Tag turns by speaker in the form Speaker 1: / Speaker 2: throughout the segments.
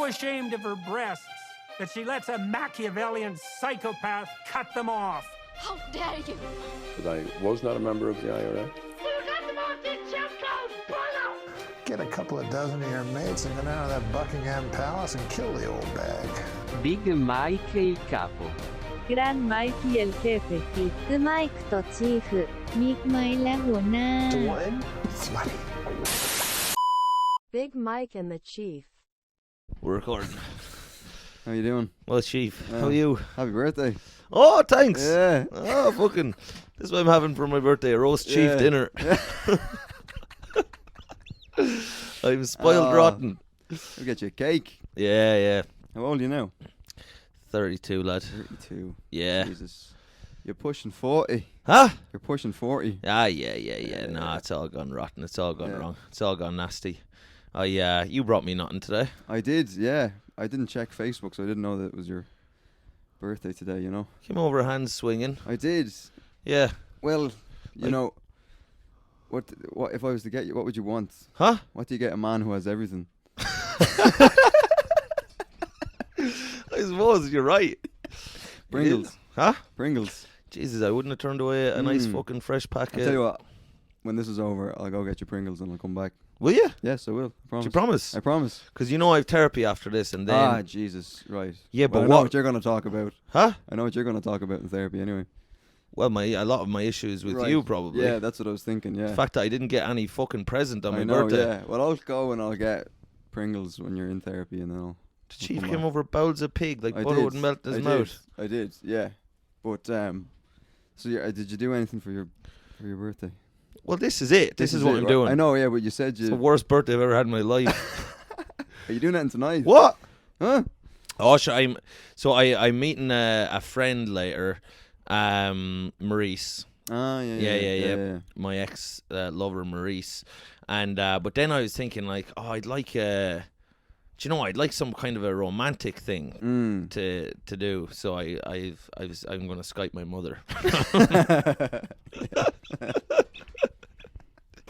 Speaker 1: so ashamed of her breasts that she lets a Machiavellian psychopath cut them off.
Speaker 2: How dare you?
Speaker 3: But I was not a member of the IRA.
Speaker 4: Get a couple of dozen of your mates and go down to that Buckingham Palace and kill the old bag.
Speaker 5: Big Mike il capo.
Speaker 6: Gran Mikey el jefe. ビッグマイクとチーフ。ミクマイและหัวหน้า
Speaker 4: Floody.
Speaker 2: Big Mike and the Chief.
Speaker 7: We're recording.
Speaker 8: How you doing?
Speaker 7: Well, Chief, how are you?
Speaker 8: Happy birthday.
Speaker 7: Oh, thanks.
Speaker 8: Yeah.
Speaker 7: Oh, fucking. This is what I'm having for my birthday, a roast chief dinner. I'm spoiled rotten.
Speaker 8: We'll get you a cake.
Speaker 7: Yeah.
Speaker 8: How old are you now?
Speaker 7: 32, lad.
Speaker 8: 32.
Speaker 7: Yeah.
Speaker 8: Jesus. You're pushing 40.
Speaker 7: Huh?
Speaker 8: You're pushing 40.
Speaker 7: Yeah. Nah, it's all gone rotten. It's all gone wrong. It's all gone nasty. You brought me nothing today.
Speaker 8: I did, yeah. I didn't check Facebook, so I didn't know that it was your birthday today, you know.
Speaker 7: Came over hands swinging.
Speaker 8: I did.
Speaker 7: Yeah.
Speaker 8: Well, you know, what if I was to get you, what would you want?
Speaker 7: Huh?
Speaker 8: What do you get a man who has everything?
Speaker 7: I suppose you're right.
Speaker 8: Pringles.
Speaker 7: Huh?
Speaker 8: Pringles.
Speaker 7: Jesus, I wouldn't have turned away a nice fucking fresh
Speaker 8: I'll
Speaker 7: packet.
Speaker 8: tell you what, when this is over, I'll go get you Pringles and I'll come back.
Speaker 7: Will you?
Speaker 8: Yes, I will. I promise.
Speaker 7: Do you promise?
Speaker 8: I promise.
Speaker 7: Because you know I have therapy after this, and then
Speaker 8: Jesus, right.
Speaker 7: Yeah, but
Speaker 8: I know what you're going to talk about.
Speaker 7: Huh?
Speaker 8: I know what you're going to talk about in therapy anyway.
Speaker 7: Well, a lot of my issues with you probably.
Speaker 8: Yeah, that's what I was thinking, yeah.
Speaker 7: The fact that I didn't get any fucking present on my
Speaker 8: I know,
Speaker 7: birthday.
Speaker 8: yeah. Well, I'll go and I'll get Pringles when you're in therapy and then I'll...
Speaker 7: The Chief came over bowls of pig, like butter wouldn't melt in his mouth.
Speaker 8: I did, yeah. But, so did you do anything for your birthday?
Speaker 7: Well, this is it. This is what I'm doing.
Speaker 8: I know, yeah, but you said
Speaker 7: It's the worst birthday I've ever had in my life.
Speaker 8: Are you doing that tonight?
Speaker 7: What?
Speaker 8: Huh?
Speaker 7: Oh, sure, I'm meeting a friend later, Maurice.
Speaker 8: Ah, yeah.
Speaker 7: My ex lover, Maurice. And but then I was thinking like, I'd like I'd like some kind of a romantic thing to do. So I'm going to Skype my mother.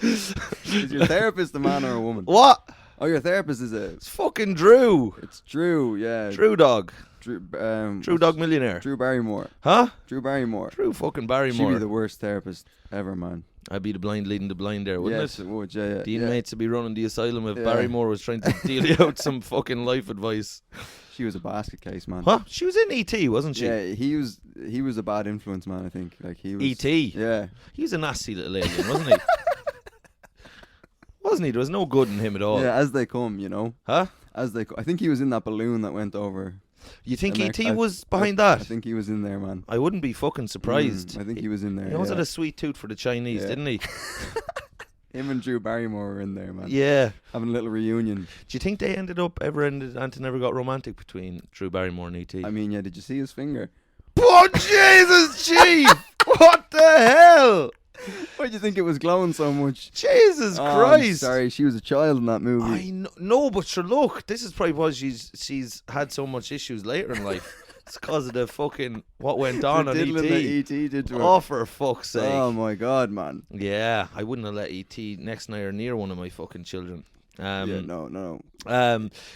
Speaker 8: Is your therapist a man or a woman?
Speaker 7: What?
Speaker 8: Oh, your therapist is
Speaker 7: It's fucking Drew.
Speaker 8: It's Drew, yeah.
Speaker 7: Drew Dog.
Speaker 8: Drew
Speaker 7: Dog Millionaire.
Speaker 8: Drew Barrymore.
Speaker 7: Huh?
Speaker 8: Drew Barrymore.
Speaker 7: Drew fucking Barrymore.
Speaker 8: She'd be the worst therapist ever, man.
Speaker 7: I'd be the blind leading the blind there, wouldn't
Speaker 8: Yes, it would, yeah.
Speaker 7: The inmates would be running the asylum if Barrymore was trying to deal you out some fucking life advice.
Speaker 8: She was a basket case, man.
Speaker 7: What? She was in E.T., wasn't she?
Speaker 8: Yeah, he was a bad influence, man, I think. Like he was
Speaker 7: E.T.?
Speaker 8: Yeah.
Speaker 7: He was a nasty little alien, wasn't he? Wasn't he? There was no good in him at all.
Speaker 8: Yeah, as they come, you know.
Speaker 7: Huh?
Speaker 8: I think he was in that balloon that went over.
Speaker 7: You think
Speaker 8: America.
Speaker 7: E.T. was behind that?
Speaker 8: I think he was in there, man.
Speaker 7: I wouldn't be fucking surprised.
Speaker 8: I think he was in there.
Speaker 7: He always had a sweet tooth for the Chinese, didn't he?
Speaker 8: Him and Drew Barrymore were in there, man.
Speaker 7: Yeah.
Speaker 8: Having a little reunion.
Speaker 7: Do you think they never got romantic between Drew Barrymore and E.T.?
Speaker 8: I mean, yeah, did you see his finger?
Speaker 7: Oh, Jesus, Chief! What the hell?
Speaker 8: Why do you think it was glowing so much?
Speaker 7: Jesus Christ!
Speaker 8: Sorry, she was a child in that movie.
Speaker 7: I know, no, but sure, look, this is probably why she's had so much issues later in life. It's because of the fucking what went on on
Speaker 8: diddling
Speaker 7: E.T.
Speaker 8: that E.T. did to her.
Speaker 7: Oh, for fuck's sake!
Speaker 8: Oh my God, man.
Speaker 7: Yeah, I wouldn't have let E.T. next night or near one of my fucking children.
Speaker 8: No.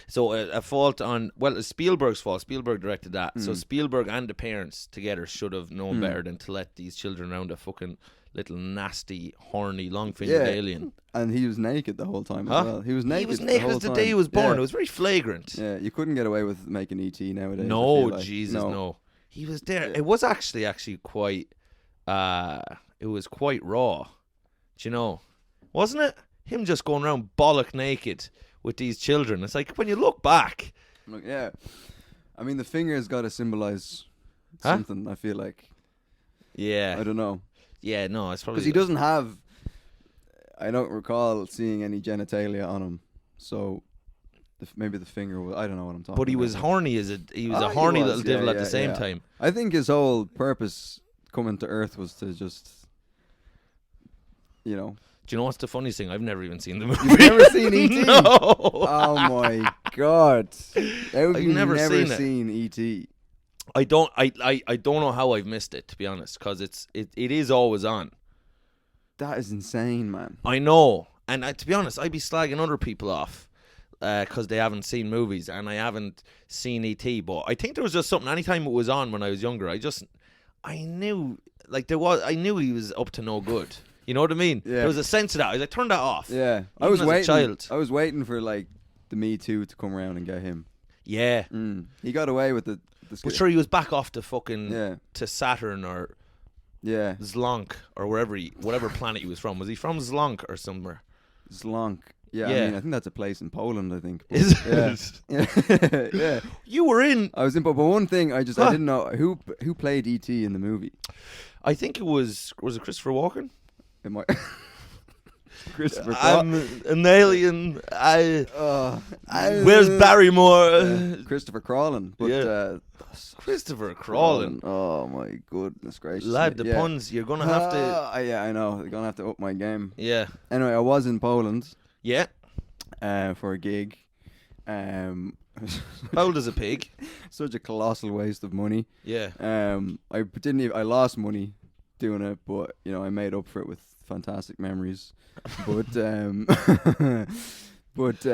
Speaker 7: So a fault on it's Spielberg's fault. Spielberg directed that, so Spielberg and the parents together should have known better than to let these children around a fucking little nasty, horny, long-fingered alien.
Speaker 8: And he was naked the whole time as well. He was naked.
Speaker 7: He was naked as the day he was born. It was very flagrant.
Speaker 8: Yeah, you couldn't get away with making E.T. nowadays.
Speaker 7: No, Jesus, no. He was there.
Speaker 8: Yeah.
Speaker 7: It was actually quite. It was quite raw. Do you know? Wasn't it? Him just going around bollock naked with these children. It's like when you look back.
Speaker 8: Look, yeah. I mean, the finger's got to symbolize something. I feel like.
Speaker 7: Yeah.
Speaker 8: I don't know.
Speaker 7: Yeah, no, it's probably
Speaker 8: because he doesn't have. I don't recall seeing any genitalia on him, so maybe the finger was. I don't know what I'm talking about.
Speaker 7: But he was horny he was a horny little devil at the same time.
Speaker 8: I think his whole purpose coming to Earth was to just, you know.
Speaker 7: Do you know what's the funniest thing? I've never even seen the movie.
Speaker 8: You've never seen E.T.?
Speaker 7: No.
Speaker 8: Oh my God! I've
Speaker 7: never
Speaker 8: seen E.T.
Speaker 7: I don't know how I've missed it, to be honest, because it is always on.
Speaker 8: That is insane, man.
Speaker 7: I know, and to be honest, I'd be slagging other people off because they haven't seen movies, and I haven't seen E.T. But I think there was just something. Anytime it was on when I was younger, I knew I knew he was up to no good. You know what I mean?
Speaker 8: Yeah.
Speaker 7: There was a sense of that. I was like, turn that off.
Speaker 8: Yeah, I
Speaker 7: Even
Speaker 8: was
Speaker 7: as a
Speaker 8: waiting.
Speaker 7: child.
Speaker 8: I was waiting for like the Me Too to come around and get him.
Speaker 7: Yeah.
Speaker 8: He got away with the
Speaker 7: But sure, he was back off to fucking
Speaker 8: Yeah.
Speaker 7: to Saturn or
Speaker 8: Yeah,
Speaker 7: Zlonk or whatever planet he was from. Was he from Zlonk or somewhere?
Speaker 8: Zlonk. Yeah,
Speaker 7: Yeah.
Speaker 8: I mean, I think that's a place in Poland. I think. But,
Speaker 7: Is
Speaker 8: yeah.
Speaker 7: it?
Speaker 8: Yeah.
Speaker 7: You were in.
Speaker 8: I was in, but one thing I didn't know who played E.T. in the movie.
Speaker 7: I think it was it Christopher Walken?
Speaker 8: It might. Christopher.
Speaker 7: I'm an alien. Where's Barrymore?
Speaker 8: Christopher Crawlin. But,
Speaker 7: Yeah. Christopher Crawlin.
Speaker 8: Oh my goodness gracious!
Speaker 7: Lad,
Speaker 8: me.
Speaker 7: the puns, you're going to have to...
Speaker 8: Yeah, I know. They're gonna have to up my game.
Speaker 7: Yeah.
Speaker 8: Anyway, I was in Poland
Speaker 7: Yeah.
Speaker 8: for a gig.
Speaker 7: How old is a pig?
Speaker 8: Such a colossal waste of money.
Speaker 7: Yeah.
Speaker 8: I lost money doing it, but I made up for it with fantastic memories. But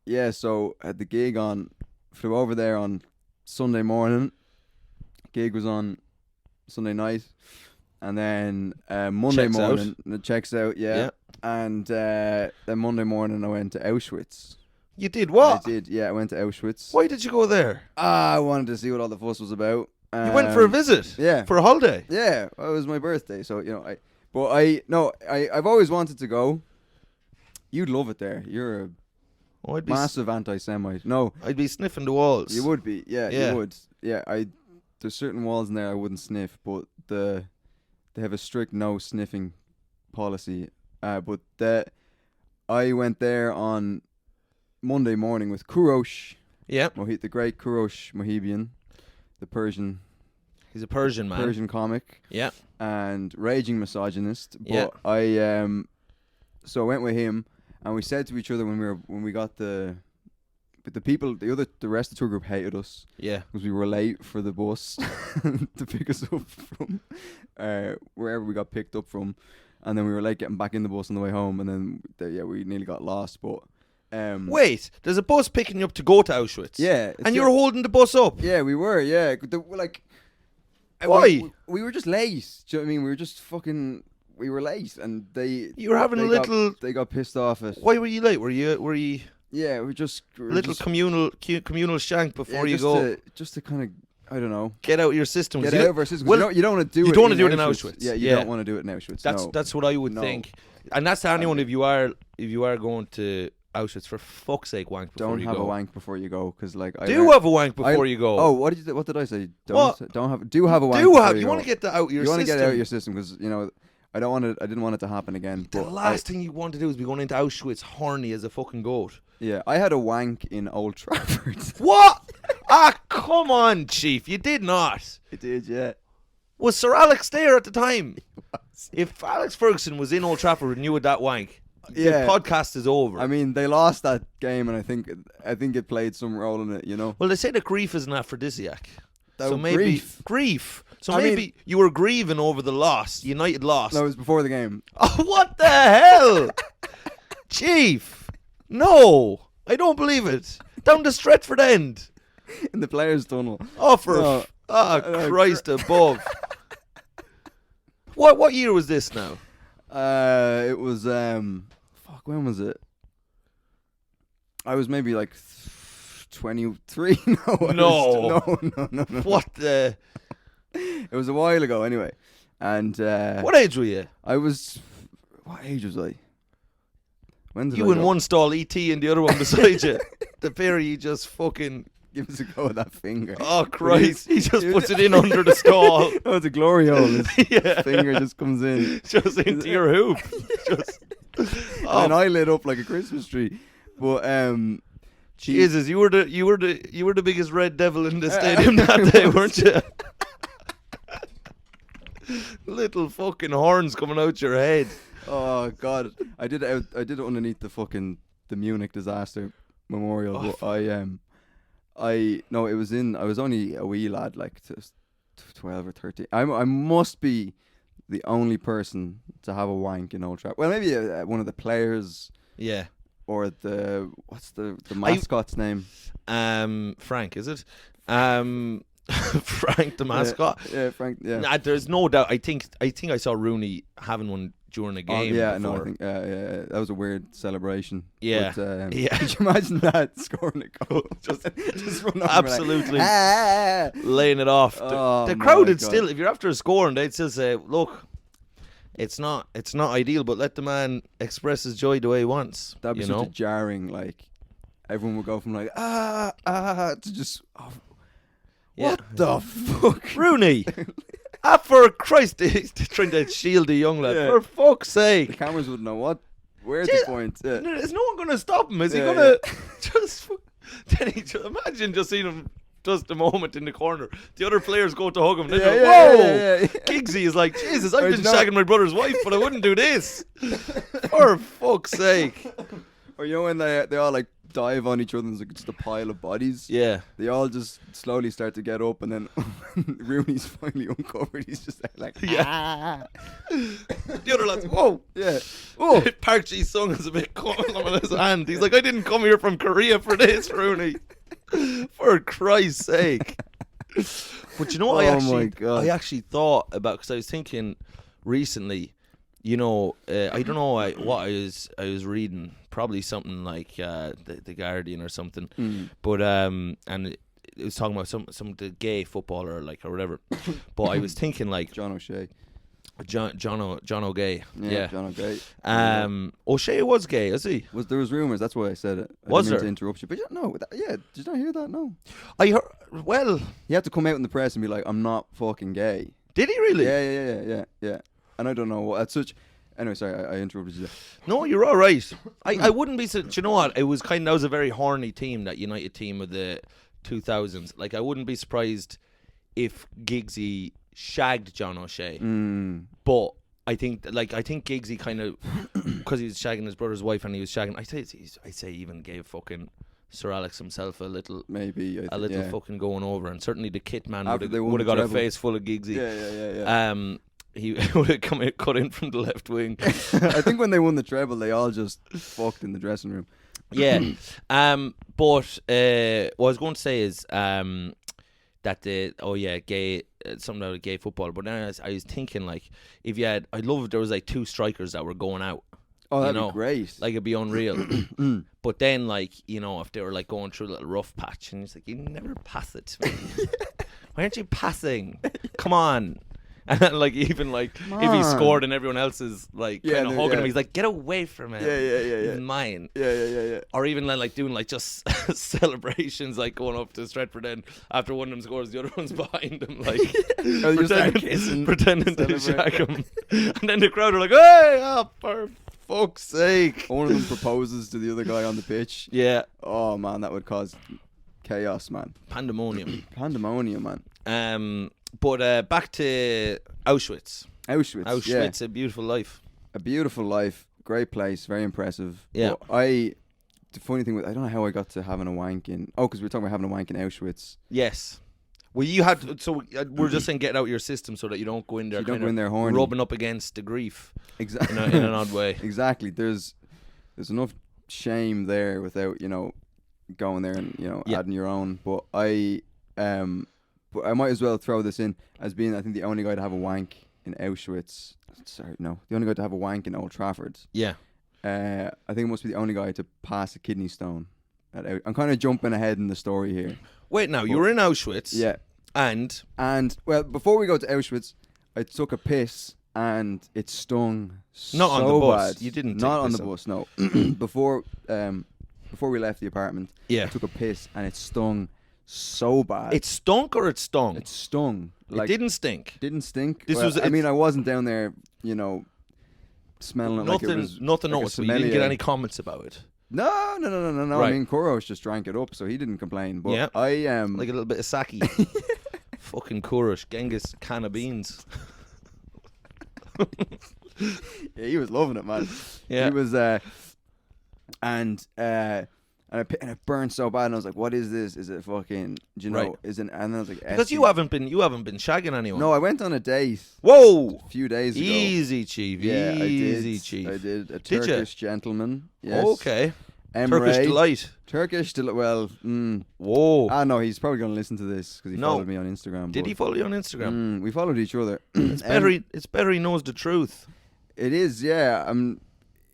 Speaker 8: yeah, so had the gig on, flew over there on Sunday morning. Gig was on Sunday night, and then Monday
Speaker 7: Checks
Speaker 8: morning
Speaker 7: out.
Speaker 8: it checks out. Yeah. And then Monday morning I went to Auschwitz.
Speaker 7: You did what?
Speaker 8: I did. Yeah, I went to Auschwitz.
Speaker 7: Why did you go there?
Speaker 8: I wanted to see what all the fuss was about.
Speaker 7: You went for a visit?
Speaker 8: Yeah.
Speaker 7: For a holiday?
Speaker 8: Yeah, it was my birthday, so I've always wanted to go. You'd love it there. You're a
Speaker 7: I'd be
Speaker 8: massive anti-Semite. No,
Speaker 7: I'd be sniffing the walls.
Speaker 8: you would be. Yeah,
Speaker 7: Yeah.
Speaker 8: you would. Yeah, there's certain walls in there I wouldn't sniff, but they have a strict no sniffing policy. But I went there on Monday morning with Kurosh,
Speaker 7: Yeah.
Speaker 8: the great Kurosh Mohibian, the Persian
Speaker 7: He's a Persian man.
Speaker 8: Persian comic.
Speaker 7: Yeah.
Speaker 8: And raging misogynist. But
Speaker 7: Yeah.
Speaker 8: so I went with him, and we said to each other when we got the people, the rest of the tour group hated us
Speaker 7: Yeah.
Speaker 8: because we were late for the bus to pick us up from wherever we got picked up from, and then we were late getting back in the bus on the way home, and then we nearly got lost. But
Speaker 7: Wait, there's a bus picking you up to go to Auschwitz.
Speaker 8: yeah,
Speaker 7: And you were holding the bus up.
Speaker 8: yeah, we were, yeah,
Speaker 7: Why?
Speaker 8: we were just late. Do you know what I mean? We were just fucking. We were late, and
Speaker 7: You were having a little.
Speaker 8: They got pissed off at.
Speaker 7: Why were you late? Were you
Speaker 8: Yeah, we
Speaker 7: a little communal shank before you go?
Speaker 8: Just to kind of, I don't know,
Speaker 7: Get out of your system.
Speaker 8: get out of our system.
Speaker 7: Well,
Speaker 8: you don't want to do it.
Speaker 7: you don't wanna do it in Auschwitz.
Speaker 8: Yeah, you
Speaker 7: Yeah.
Speaker 8: don't want to do it in Auschwitz.
Speaker 7: That's what I would
Speaker 8: No.
Speaker 7: think. And that's to anyone if you are going to Auschwitz, for fuck's sake, wank before
Speaker 8: Don't
Speaker 7: you
Speaker 8: have
Speaker 7: go.
Speaker 8: a wank before you go, because like
Speaker 7: Have a wank before you go.
Speaker 8: Oh, what did I say?
Speaker 7: What?
Speaker 8: Don't have. Do have a wank.
Speaker 7: Do
Speaker 8: before
Speaker 7: have.
Speaker 8: you
Speaker 7: You
Speaker 8: go.
Speaker 7: want to get that out of your
Speaker 8: You want to
Speaker 7: system.
Speaker 8: get it out of your system because I didn't want it to happen again.
Speaker 7: The
Speaker 8: but
Speaker 7: last thing you want to do is be going into Auschwitz horny as a fucking goat.
Speaker 8: Yeah, I had a wank in Old Trafford.
Speaker 7: What? Come on, Chief. You did not.
Speaker 8: I did, yeah.
Speaker 7: Was Sir Alex there at the time? If Alex Ferguson was in Old Trafford and you had that wank,
Speaker 8: Yeah.
Speaker 7: the podcast is over.
Speaker 8: I mean, they lost that game, and I think it played some role in it.
Speaker 7: Well, they say that grief is an aphrodisiac.
Speaker 8: Oh,
Speaker 7: So maybe
Speaker 8: grief.
Speaker 7: So
Speaker 8: I
Speaker 7: maybe
Speaker 8: mean-
Speaker 7: you were grieving over the loss. United lost.
Speaker 8: No, it was before the game.
Speaker 7: Oh, what the hell? Chief. No. I don't believe it. Down the Stretford end.
Speaker 8: In the players' tunnel.
Speaker 7: Oh, for
Speaker 8: No.
Speaker 7: Christ above. What year was this now?
Speaker 8: It was when was it? I was maybe like 23. No.
Speaker 7: What the?
Speaker 8: It was a while ago, anyway. And
Speaker 7: What age were you?
Speaker 8: I was. What age was I? When did
Speaker 7: You
Speaker 8: I
Speaker 7: in
Speaker 8: go?
Speaker 7: one stall, E.T. and the other one beside you. The pair of you just fucking.
Speaker 8: Give us a go with that finger.
Speaker 7: Oh Christ! He just puts it in under the stall.
Speaker 8: Oh, it's a glory hole. His
Speaker 7: Yeah.
Speaker 8: finger just comes in.
Speaker 7: Just into your hoop. Just.
Speaker 8: And I lit up like a Christmas tree. But
Speaker 7: Jesus, you were the biggest red devil in the stadium that day, weren't you? Little fucking horns coming out your head.
Speaker 8: oh god, I did it underneath the Munich disaster memorial.
Speaker 7: Oh,
Speaker 8: But I was only a wee lad, like 12 or 13. I must be the only person to have a wank in Old Trafford. Well, maybe one of the players.
Speaker 7: Yeah.
Speaker 8: or what's the mascot's name?
Speaker 7: Frank, is it? Frank the mascot.
Speaker 8: Yeah, Frank. Yeah.
Speaker 7: Nah, there's no doubt. I think I saw Rooney having one during a game.
Speaker 8: Yeah,
Speaker 7: before.
Speaker 8: no, I think that was a weird celebration.
Speaker 7: Yeah,
Speaker 8: but,
Speaker 7: yeah.
Speaker 8: Could you imagine that scoring a goal? just run over
Speaker 7: Absolutely
Speaker 8: like,
Speaker 7: laying it off. The
Speaker 8: my
Speaker 7: crowd would
Speaker 8: God.
Speaker 7: still, if you're after a score, and they'd still say, "Look, it's not ideal, but let the man express his joy the way he wants."
Speaker 8: That'd be such a jarring, like, everyone would go from like to just what the fuck,
Speaker 7: Rooney. For Christ, he's trying to shield the young lad.
Speaker 8: Yeah.
Speaker 7: For fuck's
Speaker 8: the
Speaker 7: sake.
Speaker 8: cameras wouldn't know where to point. Yeah.
Speaker 7: Is no one going to stop him? Is he
Speaker 8: Yeah,
Speaker 7: going to just... Then imagine just seeing him just a moment in the corner. The other players go to hug him. Then they're like, whoa! Giggsy is like, Jesus, I've been shagging my brother's wife, but I wouldn't do this. For fuck's sake.
Speaker 8: Or you know when they all like dive on each other and there's like just a pile of bodies?
Speaker 7: Yeah.
Speaker 8: They all just slowly start to get up, and then Rooney's finally uncovered. He's just like,
Speaker 7: Yeah. The other lads, whoa.
Speaker 8: yeah.
Speaker 7: Oh, Park Ji-sung is a bit calm on his hand. He's like, I didn't come here from Korea for this, Rooney. For Christ's sake. But you know what
Speaker 8: my God.
Speaker 7: I actually thought about, because I was thinking recently, I don't know what I was reading, probably something like the Guardian or something, but and it was talking about some the gay footballer or whatever. But I was thinking like
Speaker 8: John O'Shea.
Speaker 7: John O'Gay. Yeah.
Speaker 8: John O'Gay.
Speaker 7: O'Shea was gay, is he?
Speaker 8: There was rumours, that's why I said it. I
Speaker 7: Was
Speaker 8: didn't mean
Speaker 7: there?
Speaker 8: to interrupt you, but did you not hear that? No.
Speaker 7: I heard. Well,
Speaker 8: He had to come out in the press and be like, I'm not fucking gay.
Speaker 7: did he really?
Speaker 8: Yeah. And I don't know what. That's such. Anyway, sorry, I interrupted you.
Speaker 7: No, you're all right. I wouldn't be. Do you know what? It was that was a very horny team, that United team of the 2000s. Like, I wouldn't be surprised if Giggsy shagged John O'Shea. But I think Giggsy kind of, because he was shagging his brother's wife and he was shagging. I'd say he even gave fucking Sir Alex himself a little fucking going over, and certainly the kit man would have got a face full of Giggsy.
Speaker 8: Yeah.
Speaker 7: He would have cut in from the left wing.
Speaker 8: I think when they won the treble, they all just fucked in the dressing room.
Speaker 7: Yeah. But what I was going to say is that gay, something about gay football. But then I was thinking, like, if there was like two strikers that were going out.
Speaker 8: Oh, that'd be great.
Speaker 7: Like, it'd be unreal. But then, like, if they were like going through a little rough patch, and it's like, you never pass it to me. Why aren't you passing? Come on. And then, like, even like if he scored and everyone else is like kind of hugging him, he's like, get away from him.
Speaker 8: Yeah.
Speaker 7: He's mine.
Speaker 8: Yeah.
Speaker 7: Or even like doing like just celebrations, like going up to Stretford. Then after one of them scores, the other one's behind him, like pretending to shag him. And then the crowd are like, hey, for fuck's sake.
Speaker 8: One of them proposes to the other guy on the pitch.
Speaker 7: Yeah.
Speaker 8: Oh man, that would cause chaos, man.
Speaker 7: Pandemonium,
Speaker 8: man.
Speaker 7: But back to Auschwitz.
Speaker 8: Auschwitz,
Speaker 7: A beautiful life.
Speaker 8: A beautiful life, great place, very impressive.
Speaker 7: Yeah.
Speaker 8: But the funny thing was, I don't know how I got to having a wank in. Oh, because we were talking about having a wank in Auschwitz.
Speaker 7: Yes. Well, you had so we're just saying get out your system so that you don't go in there.
Speaker 8: So you don't go in there horny,
Speaker 7: rubbing up against the grief.
Speaker 8: Exactly.
Speaker 7: In an odd way.
Speaker 8: Exactly. There's enough shame there without going there and adding your own. But I might as well throw this in as being, I think, the only guy to have a wank in Auschwitz. Sorry, no, the only guy to have a wank in Old Trafford.
Speaker 7: Yeah.
Speaker 8: I think it must be the only guy to pass a kidney stone. I'm kind of jumping ahead in the story here.
Speaker 7: Wait, now, you were in Auschwitz.
Speaker 8: Yeah.
Speaker 7: And
Speaker 8: well, before we go to Auschwitz, I took a piss and it stung
Speaker 7: not
Speaker 8: so
Speaker 7: on the bus.
Speaker 8: bad.
Speaker 7: You didn't
Speaker 8: Not on the
Speaker 7: up.
Speaker 8: bus, no. Before we left the apartment,
Speaker 7: yeah.
Speaker 8: I took a piss and it stung so bad.
Speaker 7: It stunk or it stung?
Speaker 8: It stung.
Speaker 7: It didn't stink.
Speaker 8: Didn't stink.
Speaker 7: I
Speaker 8: mean, I wasn't down there, smelling it like it was
Speaker 7: nothing
Speaker 8: like
Speaker 7: noticeable. You didn't get any comments about it.
Speaker 8: No.
Speaker 7: Right.
Speaker 8: I mean, Kuros just drank it up, so he didn't complain. But I
Speaker 7: like a little bit of sake. Fucking Kurosh, Genghis can of beans.
Speaker 8: Yeah, he was loving it, man.
Speaker 7: Yeah,
Speaker 8: he was. And it burned so bad, and I was like, "What is this? Is it fucking? Do you know?
Speaker 7: Right.
Speaker 8: Isn't?" And then I was like,
Speaker 7: "Because you haven't been shagging anyone."
Speaker 8: No, I went on a date.
Speaker 7: Whoa!
Speaker 8: A few days ago.
Speaker 7: Easy, chief.
Speaker 8: Yeah,
Speaker 7: Easy, chief.
Speaker 8: I did. A Turkish gentleman. Yes.
Speaker 7: Okay. Turkish delight.
Speaker 8: Well,
Speaker 7: Whoa.
Speaker 8: no, he's probably going to listen to this because he followed me on Instagram.
Speaker 7: Did he follow you on Instagram?
Speaker 8: We followed each other.
Speaker 7: It's better he knows the truth.
Speaker 8: It is, yeah.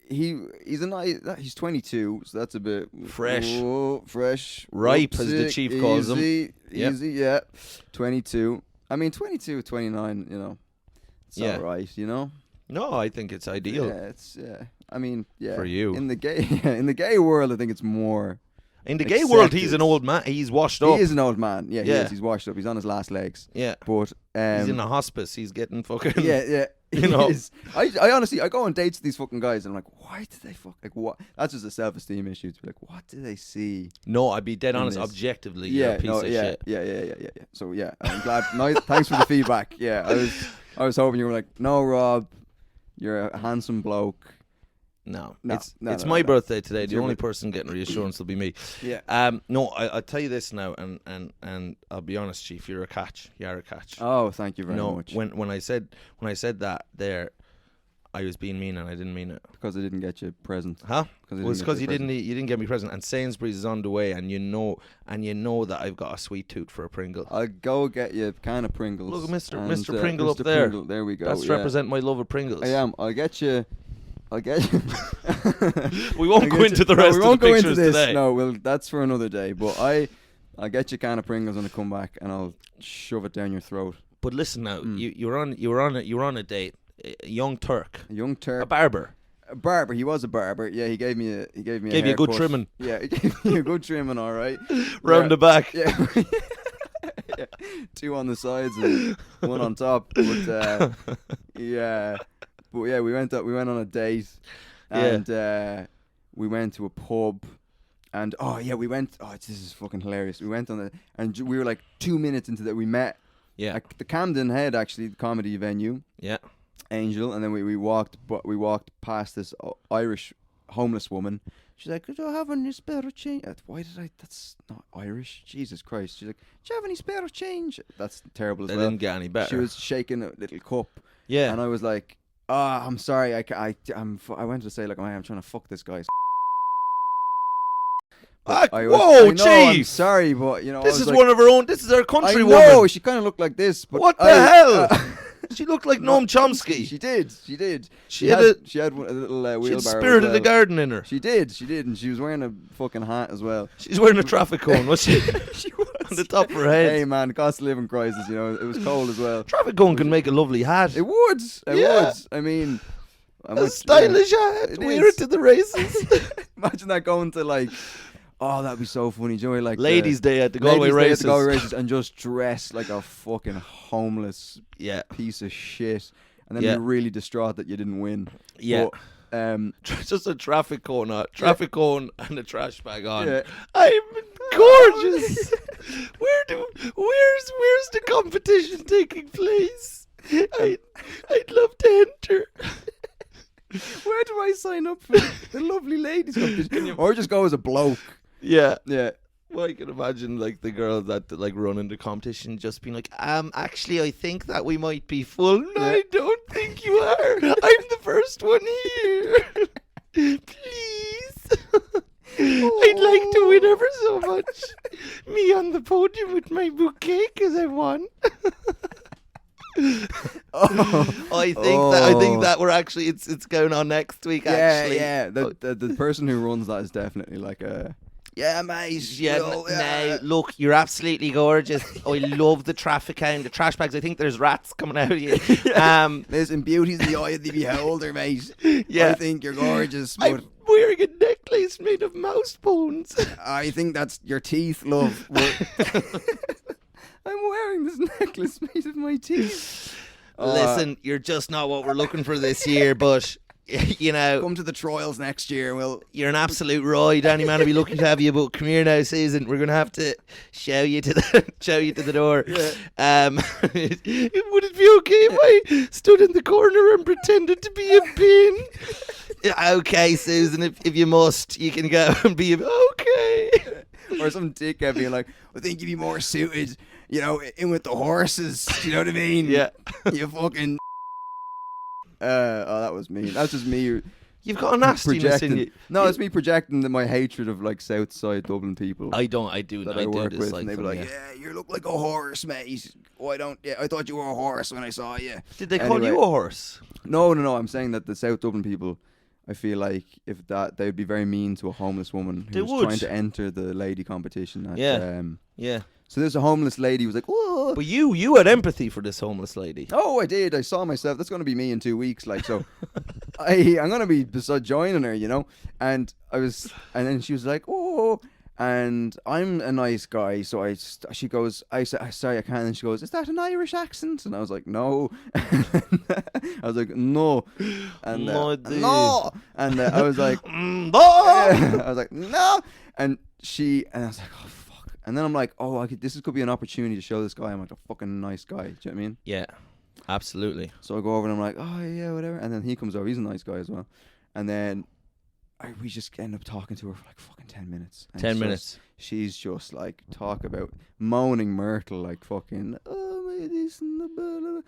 Speaker 8: He's 22, so that's a bit
Speaker 7: Fresh.
Speaker 8: Fresh.
Speaker 7: Ripe, as the chief calls him.
Speaker 8: Easy, yeah. 22. I mean, 22, 29, you know. It's all right, you know.
Speaker 7: No, I think it's ideal.
Speaker 8: I mean, yeah.
Speaker 7: For you.
Speaker 8: In the gay world, I think it's more.
Speaker 7: In the gay world, he's an old man. He's washed up.
Speaker 8: He is an old man. Yeah, he is. He's washed up. He's on his last legs.
Speaker 7: Yeah.
Speaker 8: But
Speaker 7: he's in a hospice. He's getting fucking.
Speaker 8: Yeah.
Speaker 7: You know.
Speaker 8: I honestly, I go on dates with these fucking guys and I'm like, why did they fuck? Like, what? That's just a self-esteem issue. To be like, what do they see?
Speaker 7: No, I'd be dead honest.
Speaker 8: this?
Speaker 7: Objectively, you're a piece of shit.
Speaker 8: Yeah. So yeah, I'm glad. Thanks for the feedback. Yeah, I was hoping you were like, no, Rob, you're a handsome bloke.
Speaker 7: No, it's my birthday today. The only person getting reassurance will be me.
Speaker 8: Yeah.
Speaker 7: No, I'll tell you this now, and I'll be honest, Chief. You're a catch. You're a catch.
Speaker 8: Oh, thank you very much.
Speaker 7: When I said that there, I was being mean and I didn't mean it.
Speaker 8: Because I didn't get you a present.
Speaker 7: Huh? Well, it's because you didn't get me a present. And Sainsbury's is on the way, and you know that I've got a sweet tooth for a Pringle.
Speaker 8: I'll go get you a can of Pringles.
Speaker 7: Look at Mr. Pringle up there.
Speaker 8: Pringle, there we go.
Speaker 7: That's represent my love of Pringles.
Speaker 8: I am. I'll get you.
Speaker 7: We won't go into the rest of the pictures today.
Speaker 8: No, that's for another day. But I'll get you a can of Pringles when I come back, and I'll shove it down your throat.
Speaker 7: But listen now, you were on a date. A young Turk. A barber.
Speaker 8: A barber. He was a barber. Yeah, he gave me a
Speaker 7: you a good trimming.
Speaker 8: Yeah, he gave me a good trimming. All right.
Speaker 7: Round the back.
Speaker 8: Yeah. Yeah. 2 on the sides and 1 on top. But yeah. But yeah, we went on a date, and we went to a pub, and this is fucking hilarious. We went and we were like 2 minutes into that we met.
Speaker 7: Yeah.
Speaker 8: At the Camden Head, actually, the comedy venue. Yeah. Angel, and then we walked past this Irish homeless woman. She's like, "Do you have any spare change?" That's not Irish. Jesus Christ. She's like, "Do you have any spare change?" That's terrible as well.
Speaker 7: Didn't get any better.
Speaker 8: She was shaking a little cup.
Speaker 7: Yeah.
Speaker 8: And I was like, I'm sorry. I went to say, like, I'm trying to fuck this guy.
Speaker 7: Whoa, Chief!
Speaker 8: I'm sorry, but, you know.
Speaker 7: This is
Speaker 8: like,
Speaker 7: one of her own. This is her country woman.
Speaker 8: No, she kind of looked like this. But
Speaker 7: what the hell? She looked like Noam Chomsky.
Speaker 8: She did. She had a little wheelbarrow.
Speaker 7: She had spirit of the garden in her.
Speaker 8: She did, and she was wearing a fucking hat as well.
Speaker 7: She's wearing a traffic cone, was she?
Speaker 8: She was.
Speaker 7: On the top of her head.
Speaker 8: Hey man, cost of living crisis, you know, it was cold as well.
Speaker 7: Traffic cone can make a lovely hat.
Speaker 8: It would. It would. I mean,
Speaker 7: a stylish hat. Wear it to the races.
Speaker 8: Imagine that going to like, oh, that'd be so funny. Joey, like
Speaker 7: Ladies' Day at the Galway races.
Speaker 8: And just dress like a fucking homeless piece of shit, and then be really distraught that you didn't win.
Speaker 7: Yeah.
Speaker 8: But,
Speaker 7: just a traffic cone cone and a trash bag on.
Speaker 8: Yeah.
Speaker 7: I'm gorgeous. Where's the competition taking place? I'd love to enter.
Speaker 8: Where do I sign up for the lovely ladies competition? Or just go as a bloke.
Speaker 7: Yeah.
Speaker 8: Yeah.
Speaker 7: Well, I can imagine like the girls that like running the competition just being like, actually I think that we might be full. No, I don't think you are. I'm the first one here. Please. I'd like to win ever so much. Me on the podium with my bouquet because I won. I think that we're actually it's going on next week. Actually,
Speaker 8: yeah. The person who runs that is definitely like a. Yeah, mate.
Speaker 7: No, look, you're absolutely gorgeous. I love the traffic count, the trash bags. I think there's rats coming out of you.
Speaker 8: Listen, beauty's in the eye of the beholder, mate.
Speaker 7: Yeah.
Speaker 8: I think you're gorgeous. But
Speaker 7: I'm wearing a necklace made of mouse bones.
Speaker 8: I think that's your teeth, love. I'm wearing this necklace made of my teeth.
Speaker 7: Listen, you're just not what we're looking for this year, but you know,
Speaker 8: come to the trials next year.
Speaker 7: You're an absolute ride. Any man will be looking to have you, but come here now, Susan. We're gonna have to show you to the door. Yeah. Would it be okay if I stood in the corner and pretended to be a bin? Okay, Susan. If you must, you can go and be okay.
Speaker 8: Or some dickhead being like, I think you'd be more suited, you know, in with the horses. You know what I mean?
Speaker 7: Yeah.
Speaker 8: You fucking. That was mean. That's just me
Speaker 7: You've got a nastiness in you.
Speaker 8: No, it's me projecting my hatred of like South Side Dublin people.
Speaker 7: I do
Speaker 8: work
Speaker 7: this
Speaker 8: with,
Speaker 7: like
Speaker 8: and they be
Speaker 7: them,
Speaker 8: like, yeah, you look like a horse, mate. Why don't? Yeah, I thought you were a horse when I saw you.
Speaker 7: Did they call you a horse?
Speaker 8: No. I'm saying that the South Dublin people, I feel like if that they'd be very mean to a homeless woman who was trying to enter the lady competition. At,
Speaker 7: yeah.
Speaker 8: So there's a homeless lady who was like, whoa.
Speaker 7: But you had empathy for this homeless lady.
Speaker 8: Oh, I did. I saw myself. That's going to be me in 2 weeks. Like, so I'm going to be beside joining her, you know? And then she was like, oh, and I'm a nice guy. So she goes, I said, sorry, I can't. And she goes, is that an Irish accent? And I was like, no. I was like, no. And no. And I was like,
Speaker 7: no.
Speaker 8: I was like, no. And I was like, oh, fuck. And then I'm like, oh, this could be an opportunity to show this guy I'm like a fucking nice guy. Do you know what I mean?
Speaker 7: Yeah, absolutely.
Speaker 8: So I go over and I'm like, oh, yeah, whatever. And then he comes over. He's a nice guy as well. And then we just end up talking to her for like fucking 10 minutes. And
Speaker 7: 10 minutes.
Speaker 8: She's just like, talk about moaning Myrtle, like fucking, oh, my this and the blah, blah, blah.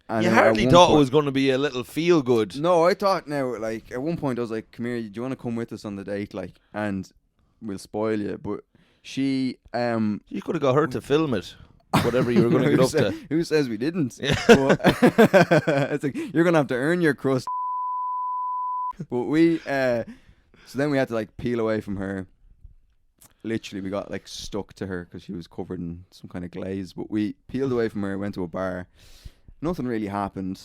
Speaker 8: And
Speaker 7: you hardly thought it was going to be a little feel good.
Speaker 8: No, I thought now, like, at one point I was like, come here, do you want to come with us on the date? Like, and we'll spoil you. But she
Speaker 7: you could have got her to film it, whatever you were going to get up to.
Speaker 8: Who says we didn't?
Speaker 7: Yeah.
Speaker 8: It's like, you're going to have to earn your crust. But so then we had to like peel away from her. Literally, we got like stuck to her because she was covered in some kind of glaze. But we peeled away from her, went to a bar. Nothing really happened.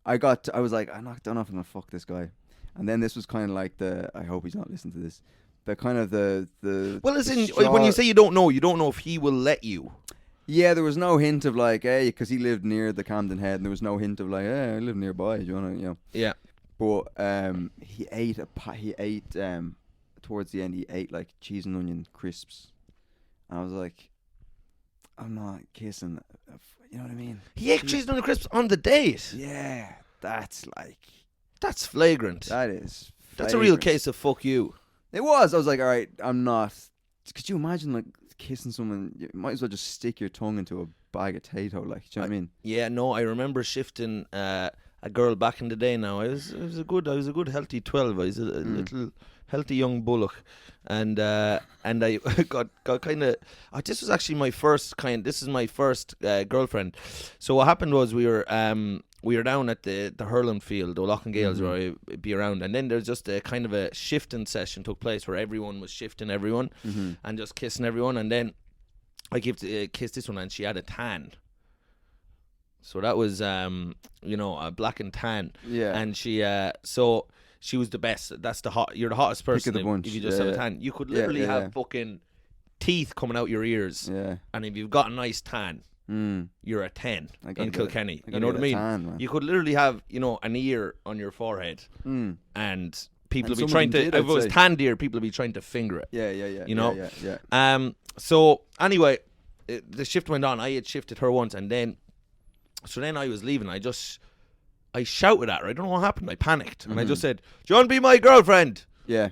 Speaker 8: I was like, I don't know if I'm going to fuck this guy. And then this was kind of like I hope he's not listening to this. The kind of the
Speaker 7: well, as in, when you say you don't know if he will let you.
Speaker 8: Yeah, there was no hint of like, hey, because he lived near the Camden Head, and there was no hint of like, hey, I live nearby. Do you want to, you know?
Speaker 7: Yeah.
Speaker 8: But he ate towards the end, he ate like cheese and onion crisps. And I was like, I'm not kissing. You know what I mean?
Speaker 7: He ate cheese and onion crisps on the date.
Speaker 8: Yeah, that's
Speaker 7: flagrant.
Speaker 8: That is.
Speaker 7: That's a real case of fuck you.
Speaker 8: It was. I was like, all right, I'm not. Could you imagine like kissing someone? You might as well just stick your tongue into a bag of potato, like. Do you know what I mean?
Speaker 7: Yeah, no, I remember shifting a girl back in the day. Now I was a good healthy 12. I was a little healthy young bullock, and I got kind of. This was actually my first This is my first girlfriend. So what happened was we were down at the hurling field, O'Loughlin Gales, where I'd be around, and then there's just a kind of a shifting session took place where everyone was shifting everyone and just kissing everyone, and then I kissed this one, and she had a tan. So that was a black and tan. Yeah. And she she was the best. You're the hottest person if you just have a tan. You could literally have fucking teeth coming out your ears. Yeah. And if you've got a nice tan, you're a 10 in Kilkenny. You know what I mean?
Speaker 8: Tan,
Speaker 7: you could literally have, an ear on your forehead, and people would be trying to. If it was tanned ear, people would be trying to finger it.
Speaker 8: Yeah.
Speaker 7: You know.
Speaker 8: Yeah.
Speaker 7: So anyway, the shift went on. I had shifted her once, and then I was leaving. I shouted at her. I don't know what happened. I panicked, and I just said, "Do you want to be my girlfriend?"
Speaker 8: Yeah.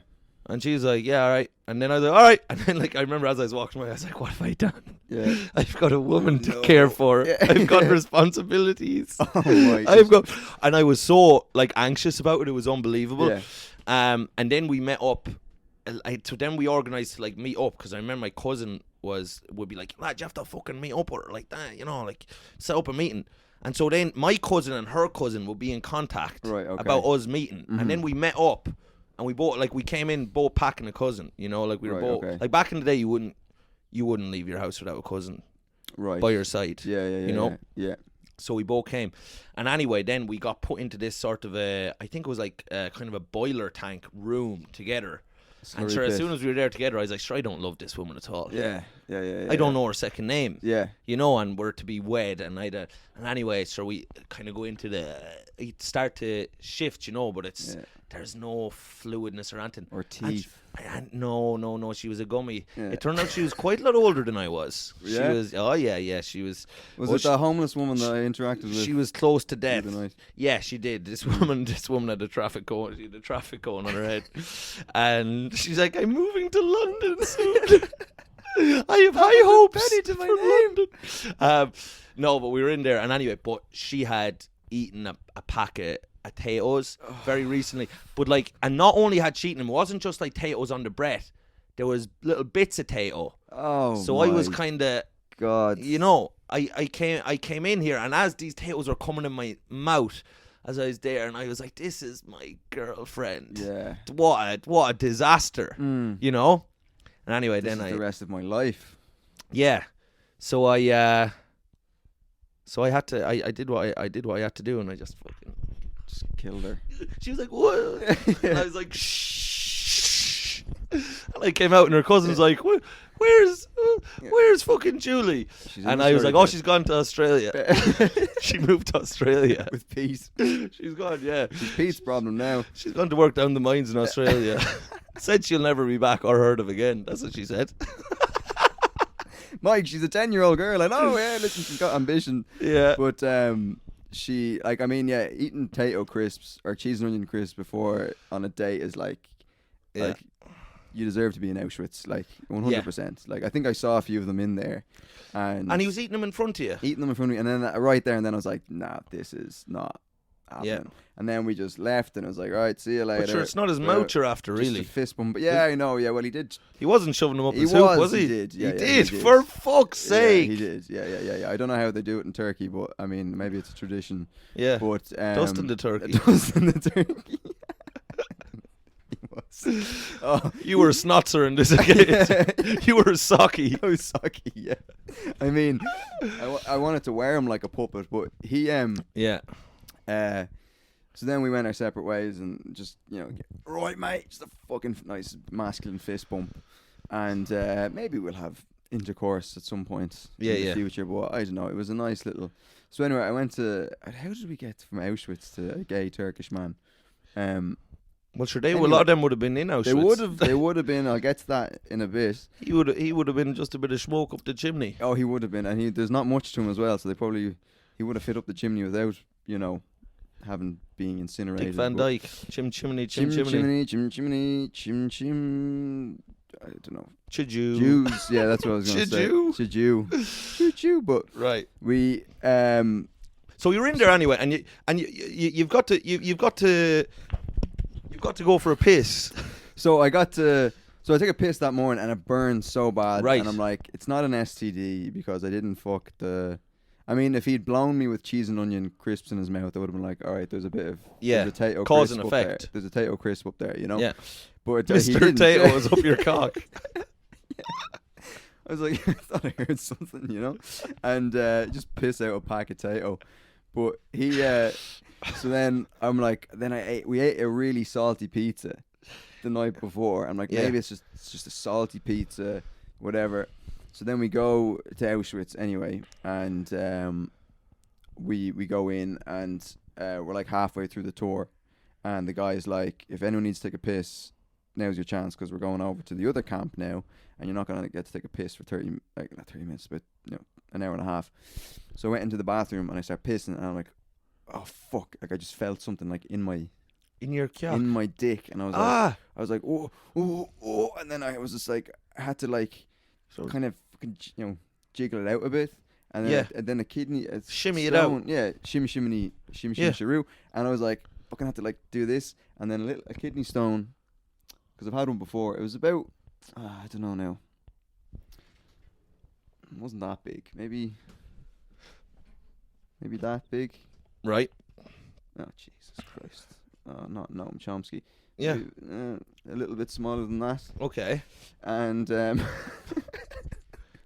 Speaker 7: And she was like, yeah, all right. And then I was like, all right. And then I remember as I was walking away, I was like, what have I done? Yeah. I've got a woman to care for. Yeah. I've got responsibilities. Oh my God. And I was so anxious about it. It was unbelievable. Yeah. And then we met up. So then we organised to meet up, because I remember my cousin would be like, lad, you have to fucking meet up with her like that, set up a meeting. And so then my cousin and her cousin would be in contact about us meeting. And then we met up. And we both we came in both packing a cousin, we were both back in the day you wouldn't leave your house without a cousin by your side. Yeah. So we both came, and anyway, then we got put into this sort of I think it was kind of a boiler tank room together. And sure, as soon as we were there together, I was like, sure, I don't love this woman at all.
Speaker 8: Yeah.
Speaker 7: I don't know her second name.
Speaker 8: Yeah.
Speaker 7: And we're to be wed, and and anyway, so we kind of go into start to shift, but it's there's no fluidness or anything.
Speaker 8: Or teeth.
Speaker 7: No, she was a gummy. Yeah. It turned out she was quite a lot older than I was.
Speaker 8: Yeah?
Speaker 7: She was.
Speaker 8: Was it the homeless woman that I interacted with?
Speaker 7: She was close to death. Yeah, she did. This woman had a traffic cone. She had a traffic cone on her head, and she's like, "I'm moving to London soon. I have high hopes
Speaker 8: to my name."
Speaker 7: No, but we were in there, and anyway, but she had eaten a pack of potatoes very recently. But like, and not only had she eaten them, it wasn't just like potatoes on the bread. There was little bits of potato.
Speaker 8: Oh,
Speaker 7: so I was kind of,
Speaker 8: God.
Speaker 7: you know, I came in here, and as these potatoes were coming in my mouth, as I was there, and I was like, this is my girlfriend.
Speaker 8: Yeah.
Speaker 7: What a disaster, you know? And anyway,
Speaker 8: This
Speaker 7: then
Speaker 8: is the rest of my life.
Speaker 7: yeah. So I had to, I did what I had to do, and I just fucking
Speaker 8: Killed her.
Speaker 7: She was like, what? And I was like, shh. And I came out, and her cousin's like, where's fucking Julie?
Speaker 8: She's
Speaker 7: And
Speaker 8: in
Speaker 7: I was like,
Speaker 8: Australia.
Speaker 7: oh, she's gone to Australia. She moved to Australia.
Speaker 8: With Pete.
Speaker 7: She's gone, yeah.
Speaker 8: She's Pete's problem now.
Speaker 7: She's gone to work down the mines in Australia. Said she'll never be back or heard of again. That's what she said.
Speaker 8: Mike, she's a 10-year-old girl. I know, yeah, listen, she's got ambition.
Speaker 7: Yeah.
Speaker 8: But she, like, I mean, yeah, eating potato crisps or cheese and onion crisps before on a date is like you deserve to be in Auschwitz, like 100%. Like, I think I saw a few of them in there. And
Speaker 7: he was eating them in front of you.
Speaker 8: Eating them in front of me. And then right there, and then I was like, nah, this is not happening.
Speaker 7: Yeah.
Speaker 8: And then we just left, and I was like, all right, see you later.
Speaker 7: But sure, it's not his mouth you're after,
Speaker 8: Just
Speaker 7: really.
Speaker 8: a fist bump. But yeah, I know, yeah, well, he did.
Speaker 7: He wasn't shoving them up
Speaker 8: He
Speaker 7: his hoop, was
Speaker 8: he
Speaker 7: he?
Speaker 8: did, yeah,
Speaker 7: he
Speaker 8: yeah,
Speaker 7: did,
Speaker 8: he did.
Speaker 7: for fuck's sake.
Speaker 8: Yeah, he did. Yeah. I don't know how they do it in Turkey, but I mean, maybe it's a tradition.
Speaker 7: Yeah.
Speaker 8: But
Speaker 7: Dust in the turkey.
Speaker 8: Dust in the turkey. He was. Oh,
Speaker 7: You were a snotzer in this again. You were a socky.
Speaker 8: I was sucky. Yeah. I mean, I wanted to wear him like a puppet, but he
Speaker 7: Yeah.
Speaker 8: So then we went our separate ways, and just, you know, right, mate, just a fucking nice masculine fist bump, and maybe we'll have intercourse at some point in the future. But I don't know. It was a nice little. So anyway, I went to. How did we get from Auschwitz to a gay Turkish man?
Speaker 7: Well, sure, a
Speaker 8: Anyway,
Speaker 7: lot of them would have been in Auschwitz.
Speaker 8: They would have been. I'll get to that in a bit.
Speaker 7: He would have been just a bit of smoke up the chimney.
Speaker 8: Oh, he would have been, and there's not much to him as well. So he would have fit up the chimney without, you know, having being incinerated.
Speaker 7: Dick Van
Speaker 8: But
Speaker 7: Dyke, chimney.
Speaker 8: chim. I don't know.
Speaker 7: Chiju.
Speaker 8: Jews, yeah, that's what I was going to say. Chiju. But
Speaker 7: Right.
Speaker 8: we
Speaker 7: So you're in there anyway, and you've got to go for a piss.
Speaker 8: So I took a piss that morning, and it burned so bad.
Speaker 7: Right.
Speaker 8: And I'm like, it's not an STD because I didn't fuck the. I mean, if he'd blown me with cheese and onion crisps in his mouth, I would have been like, all right, there's a bit of there's a potato
Speaker 7: cause
Speaker 8: crisp
Speaker 7: and
Speaker 8: up there.
Speaker 7: effect.
Speaker 8: There's a potato crisp up there, you know.
Speaker 7: Yeah.
Speaker 8: But he
Speaker 7: Mr.
Speaker 8: didn't.
Speaker 7: Tato was up your cock.
Speaker 8: I was like, I thought I heard something, you know, and just piss out a pack of potato. But he, so then I'm like, we ate a really salty pizza the night before. I'm like, maybe it's just a salty pizza, whatever. So then we go to Auschwitz anyway, and we go in, and we're like halfway through the tour, and the guy's like, if anyone needs to take a piss, now's your chance, because we're going over to the other camp now, and you're not going to get to take a piss for not 30 minutes, but an hour and a half. So I went into the bathroom, and I started pissing, and I'm like, oh fuck, like I just felt something like in
Speaker 7: your cock.
Speaker 8: in my dick, and I was like, oh, and then I was just like, I had to like kind of fucking, jiggle it out a bit, and then then a kidney
Speaker 7: Shimmy
Speaker 8: stone,
Speaker 7: it out.
Speaker 8: yeah, shimmy shiroo, and I was like, fucking had to like do this, and then a kidney stone, because I've had one before. It was about I don't know now. It wasn't that big. Maybe that big.
Speaker 7: Right.
Speaker 8: Oh Jesus Christ! Not Noam Chomsky.
Speaker 7: Yeah.
Speaker 8: Maybe, a little bit smaller than that.
Speaker 7: Okay.
Speaker 8: And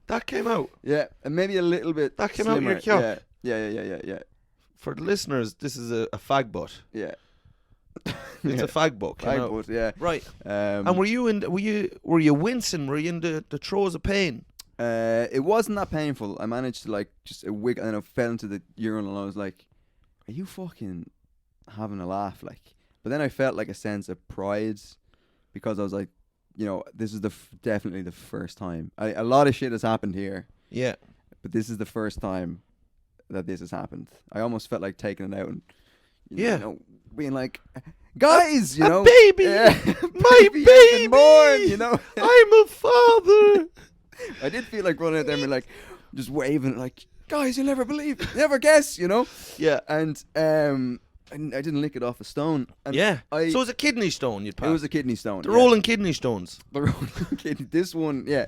Speaker 7: That came out.
Speaker 8: yeah, and maybe a little bit.
Speaker 7: That came
Speaker 8: slimmer.
Speaker 7: out your cock.
Speaker 8: Yeah.
Speaker 7: For the listeners, this is a fag butt.
Speaker 8: Yeah.
Speaker 7: It's a fag butt. came out.
Speaker 8: Fag butt, yeah.
Speaker 7: Right.
Speaker 8: And
Speaker 7: were you wincing? Were you in the throes of pain?
Speaker 8: it wasn't that painful. I managed to like just a wiggle, and I fell into the urinal, and I was like, "Are you fucking having a laugh?" Like, but then I felt like a sense of pride, because I was like, this is definitely the first time. A lot of shit has happened here,
Speaker 7: Yeah.
Speaker 8: but this is the first time that this has happened. I almost felt like taking it out and being like, guys,
Speaker 7: a baby,
Speaker 8: yeah,
Speaker 7: my
Speaker 8: baby has been
Speaker 7: baby,
Speaker 8: born,
Speaker 7: I'm a father.
Speaker 8: I did feel like running out there and be like, just waving, like, guys, you'll never guess, you know.
Speaker 7: Yeah.
Speaker 8: And I didn't lick it off a stone. And
Speaker 7: Yeah.
Speaker 8: so
Speaker 7: it was a kidney stone you'd pass.
Speaker 8: it was a kidney stone.
Speaker 7: The rolling kidney stones.
Speaker 8: The rolling kidney. This one, yeah,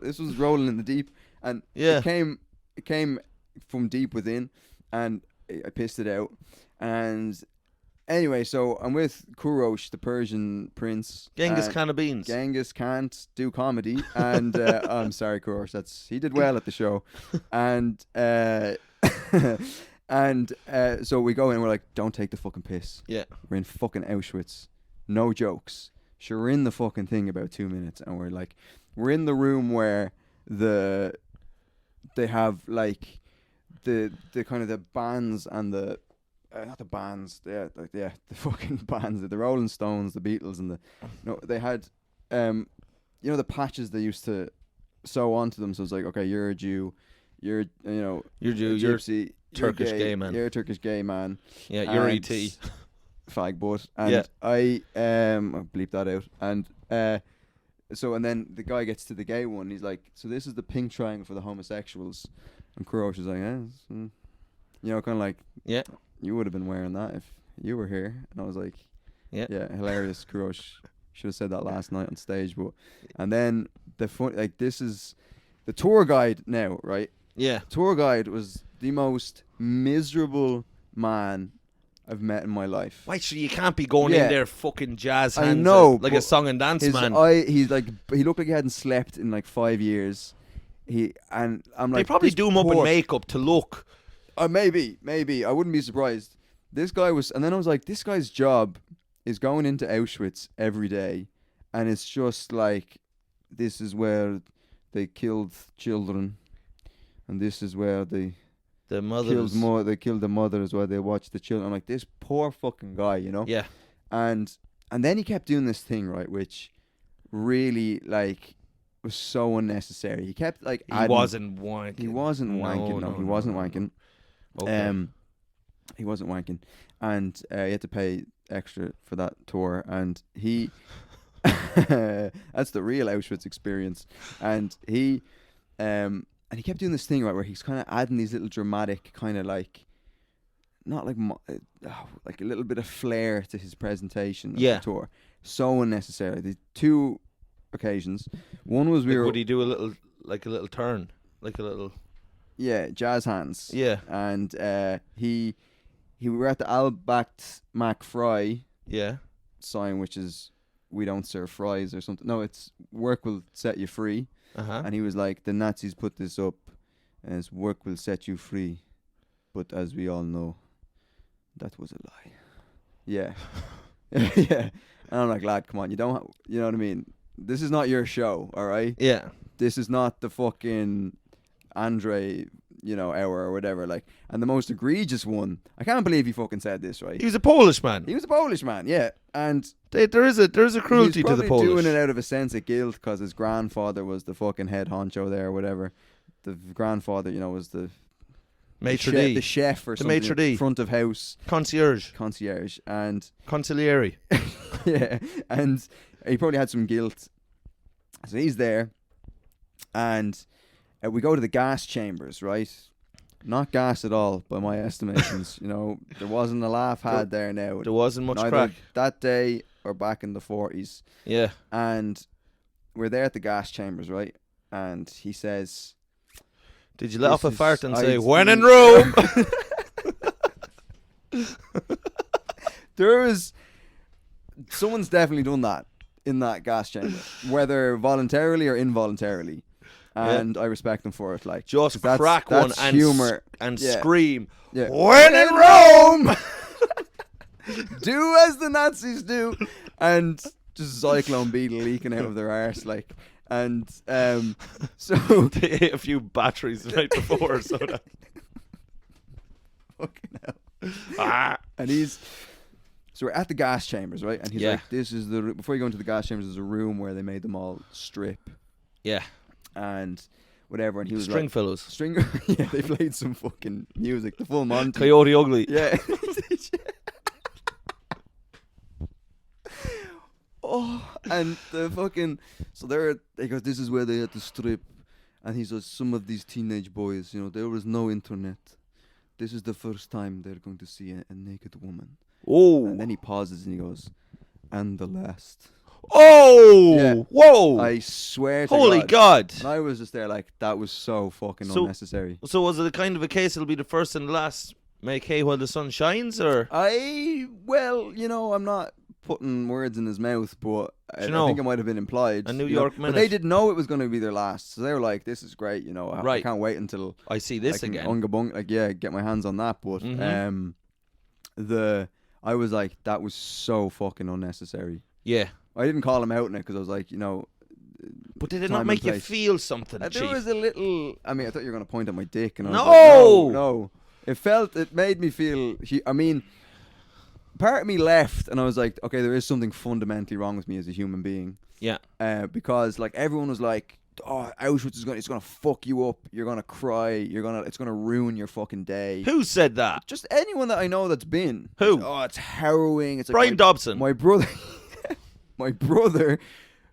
Speaker 8: This was rolling in the deep, and
Speaker 7: Yeah.
Speaker 8: it came from deep within, and I pissed it out. And anyway, so I'm with Kurosh, the Persian prince.
Speaker 7: Genghis Khan of beans.
Speaker 8: Genghis can't do comedy, and I'm sorry, Kurosh. He did well at the show, and and so we go in. And we're like, don't take the fucking piss.
Speaker 7: Yeah.
Speaker 8: We're in fucking Auschwitz. No jokes. Sure, we're in the fucking thing about 2 minutes, and we're in the room where they have like the kind of the bands and the not the bands, the fucking bands, the Rolling Stones, the Beatles, and they had the patches they used to sew onto them. So it's like, okay, you're a Jew, you're Jew,
Speaker 7: you're
Speaker 8: gypsy,
Speaker 7: Turkish
Speaker 8: you're
Speaker 7: gay man.
Speaker 8: You're a Turkish gay man.
Speaker 7: Yeah, you're
Speaker 8: and
Speaker 7: ET.
Speaker 8: Fag butt. And
Speaker 7: Yeah.
Speaker 8: I bleep that out. And and then the guy gets to the gay one. He's like, so this is the pink triangle for the homosexuals. And Kurosh is like, kind of like,
Speaker 7: Yeah.
Speaker 8: you would have been wearing that if you were here. And I was like,
Speaker 7: Yeah.
Speaker 8: hilarious. Kurosh should have said that last night on stage. And then this is the tour guide now, right?
Speaker 7: Yeah.
Speaker 8: Tour guide was the most miserable man I've met in my life.
Speaker 7: Why, so you can't be going
Speaker 8: Yeah.
Speaker 7: in there fucking jazz hands
Speaker 8: I know,
Speaker 7: like a
Speaker 8: but
Speaker 7: song and dance man.
Speaker 8: He looked like he hadn't slept in like 5 years. I'm like,
Speaker 7: They probably
Speaker 8: this
Speaker 7: do him up in
Speaker 8: poor-
Speaker 7: makeup to look.
Speaker 8: Maybe. I wouldn't be surprised. This guy was, and then I was like, this guy's job is going into Auschwitz every day, and it's just like, this is where they killed children, and this is where they
Speaker 7: The mothers.
Speaker 8: killed the mothers while they watched the children. I'm like, this poor fucking guy, you know?
Speaker 7: Yeah.
Speaker 8: And then he kept doing this thing, right, which really like was so unnecessary. He kept like
Speaker 7: He wasn't wanking.
Speaker 8: He wasn't wanking. No, he wasn't wanking.
Speaker 7: Okay.
Speaker 8: He wasn't wanking, and he had to pay extra for that tour. And he, that's the real Auschwitz experience. And he kept doing this thing, right, where he's kind of adding these little dramatic kind of like, not like like a little bit of flair to his presentation of the tour. So unnecessary. The two occasions. One was
Speaker 7: would he do a little turn, like a little?
Speaker 8: Yeah, jazz hands.
Speaker 7: Yeah.
Speaker 8: And we were at the Albert Mac Fry sign, which is, we don't serve fries or something. No, it's work will set you free.
Speaker 7: Uh-huh.
Speaker 8: And he was like, the Nazis put this up as work will set you free. But as we all know, that was a lie. Yeah. Yeah. And I'm like, lad, come on, you know what I mean? This is not your show, all right?
Speaker 7: Yeah.
Speaker 8: This is not the fucking Andre, hour or whatever. Like, and the most egregious one, I can't believe he fucking said this, right?
Speaker 7: He was a Polish man.
Speaker 8: He was a Polish man, yeah. And
Speaker 7: there is a cruelty to the
Speaker 8: he's
Speaker 7: Polish.
Speaker 8: probably doing it out of a sense of guilt because his grandfather was the fucking head honcho there or whatever. The grandfather, was the
Speaker 7: Maitre d'.
Speaker 8: The chef or
Speaker 7: The
Speaker 8: something.
Speaker 7: maitre d'.
Speaker 8: Front of house.
Speaker 7: Concierge.
Speaker 8: And
Speaker 7: Consigliere.
Speaker 8: yeah. And he probably had some guilt. So he's there. And we go to the gas chambers, right? Not gas at all, by my estimations. There wasn't a laugh had there now.
Speaker 7: There wasn't much
Speaker 8: Neither
Speaker 7: crack.
Speaker 8: that day or back in the 40s.
Speaker 7: Yeah.
Speaker 8: And we're there at the gas chambers, right? And he says,
Speaker 7: Did you let off a fart and say,
Speaker 8: I-
Speaker 7: when in Rome?
Speaker 8: someone's definitely done that in that gas chamber, whether voluntarily or involuntarily. And I respect them for it. Like,
Speaker 7: Just
Speaker 8: 'cause
Speaker 7: crack
Speaker 8: that's
Speaker 7: one and
Speaker 8: humor
Speaker 7: and
Speaker 8: Yeah.
Speaker 7: scream,
Speaker 8: Yeah.
Speaker 7: when in Rome?
Speaker 8: Do as the Nazis do, and just Zyklone beetle leaking out of their arse, like, and so
Speaker 7: They hit a few batteries the night before, so that.
Speaker 8: fucking hell.
Speaker 7: Ah.
Speaker 8: And so we're at the gas chambers, right? And he's
Speaker 7: Yeah.
Speaker 8: like, "This is before you go into the gas chambers, there's a room where they made them all strip
Speaker 7: Yeah.
Speaker 8: and whatever." And he was
Speaker 7: Stringfellows.
Speaker 8: Yeah, they played some fucking music, the full Monty.
Speaker 7: Coyote Ugly.
Speaker 8: Yeah. Oh, and the fucking, so he goes, this is where they had to strip, And he says, some of these teenage boys, there was no internet. This is the first time they're going to see a naked woman.
Speaker 7: Oh.
Speaker 8: And then he pauses and he goes, and the last.
Speaker 7: Oh.
Speaker 8: Yeah.
Speaker 7: Whoa.
Speaker 8: I swear to
Speaker 7: Holy God.
Speaker 8: And I was just there like, that was so fucking unnecessary.
Speaker 7: So was it a kind of a case it'll be the first and the last make hay while the sun shines, or?
Speaker 8: I'm not putting words in his mouth, but I think it might have been implied.
Speaker 7: A New York minute.
Speaker 8: But they didn't know it was going to be their last, so they were like, "This is great, I
Speaker 7: Right.
Speaker 8: can't wait until
Speaker 7: I see this
Speaker 8: I can
Speaker 7: again."
Speaker 8: get my hands on that." But I was like, that was so fucking unnecessary.
Speaker 7: Yeah.
Speaker 8: I didn't call him out in it because I was like,
Speaker 7: But did it
Speaker 8: time
Speaker 7: not
Speaker 8: and
Speaker 7: make you
Speaker 8: place.
Speaker 7: feel something,
Speaker 8: There
Speaker 7: Chief?
Speaker 8: was a little. I mean, I thought you were going to point at my dick, and I was
Speaker 7: No!
Speaker 8: like, no. It made me feel. Part of me left, and I was like, okay, there is something fundamentally wrong with me as a human being.
Speaker 7: Yeah.
Speaker 8: Because like everyone was like, oh, Auschwitz it's gonna fuck you up. You're gonna cry. It's gonna ruin your fucking day.
Speaker 7: Who said that?
Speaker 8: Just anyone that I know that's been.
Speaker 7: Who?
Speaker 8: Oh, it's harrowing. It's like
Speaker 7: Brian Dobson.
Speaker 8: My brother. My brother.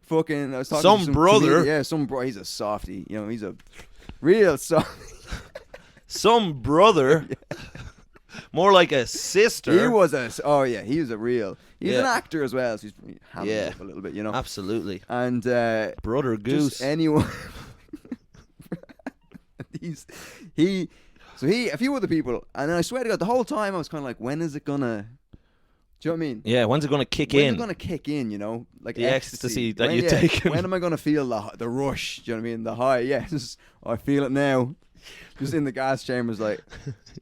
Speaker 8: Fucking. I was talking
Speaker 7: Some
Speaker 8: to some
Speaker 7: brother?
Speaker 8: comedian. Yeah, some bro. He's a softie. He's a real softie.
Speaker 7: Some brother. More like a sister.
Speaker 8: He was he was a real. He's an actor as well, so he's hammed it up a little bit,
Speaker 7: Absolutely.
Speaker 8: And
Speaker 7: Brother Goose.
Speaker 8: just anyone. A few other people, and then I swear to God, the whole time I was kind of like, when is it gonna? Do you know what I mean?
Speaker 7: Yeah, when's it going to kick
Speaker 8: When's
Speaker 7: in?
Speaker 8: it gonna kick in? Like
Speaker 7: The ecstasy that
Speaker 8: when,
Speaker 7: you take.
Speaker 8: When am I gonna feel the rush? Do you know what I mean? The high. Yes, I feel it now. Just in the gas chambers, like,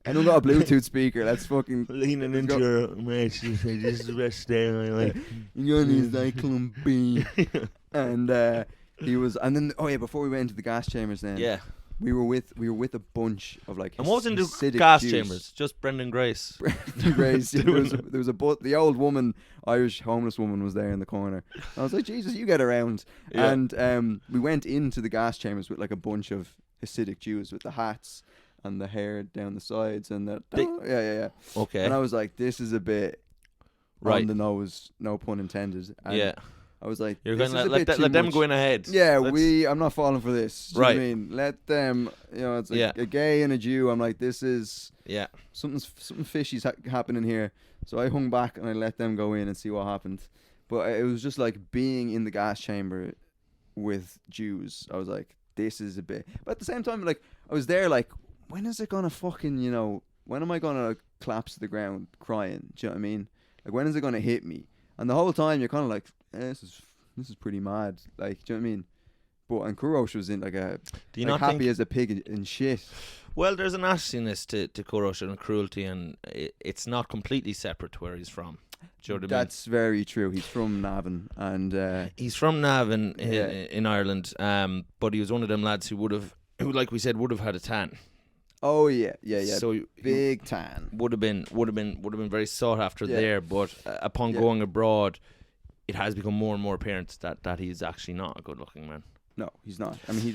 Speaker 8: I don't got a Bluetooth speaker. Let's fucking
Speaker 7: Leaning into your match. This is the best day of my life.
Speaker 8: You're gonna need Zyklon B. And he was, and then before we went into the gas chambers, then we were with a bunch of like.
Speaker 7: And what was in the
Speaker 8: Hasidic
Speaker 7: gas
Speaker 8: Jews.
Speaker 7: chambers? Just Brendan Grace.
Speaker 8: Brendan Grace. There was the old woman, Irish homeless woman, was there in the corner. I was like, Jesus, you get around.
Speaker 7: Yeah.
Speaker 8: And we went into the gas chambers with like a bunch of Hasidic Jews with the hats and the hair down the sides and that. Yeah.
Speaker 7: Okay.
Speaker 8: And I was like, this is a bit on the nose, no pun intended. And I was like,
Speaker 7: you're going to let them go in ahead.
Speaker 8: Yeah, I'm not falling for this. Do you know what I mean? Let them, it's like a gay and a Jew. I'm like, this is something fishy's happening here. So I hung back and I let them go in and see what happened. But it was just like being in the gas chamber with Jews. I was like, this is a bit. But at the same time, like, I was there like, when is it gonna fucking, when am I gonna collapse to the ground crying? Do you know what I mean? Like, when is it gonna hit me? And the whole time you're kind of like, this is pretty mad. Like, do you know what I mean? But and Kurosh was in like a happy as a pig in shit.
Speaker 7: Well, there's a nastiness to Kurosh and a cruelty, and it's not completely separate to where he's from. Do you know what I mean?
Speaker 8: That's very true. He's from Navan, and
Speaker 7: he's from Navan in Ireland. But he was one of them lads who like we said, would have had a tan.
Speaker 8: Oh yeah.
Speaker 7: So
Speaker 8: big tan
Speaker 7: would have been very sought after there. But upon going abroad, it has become more and more apparent that he's actually not a good-looking man.
Speaker 8: No, he's not. I mean, he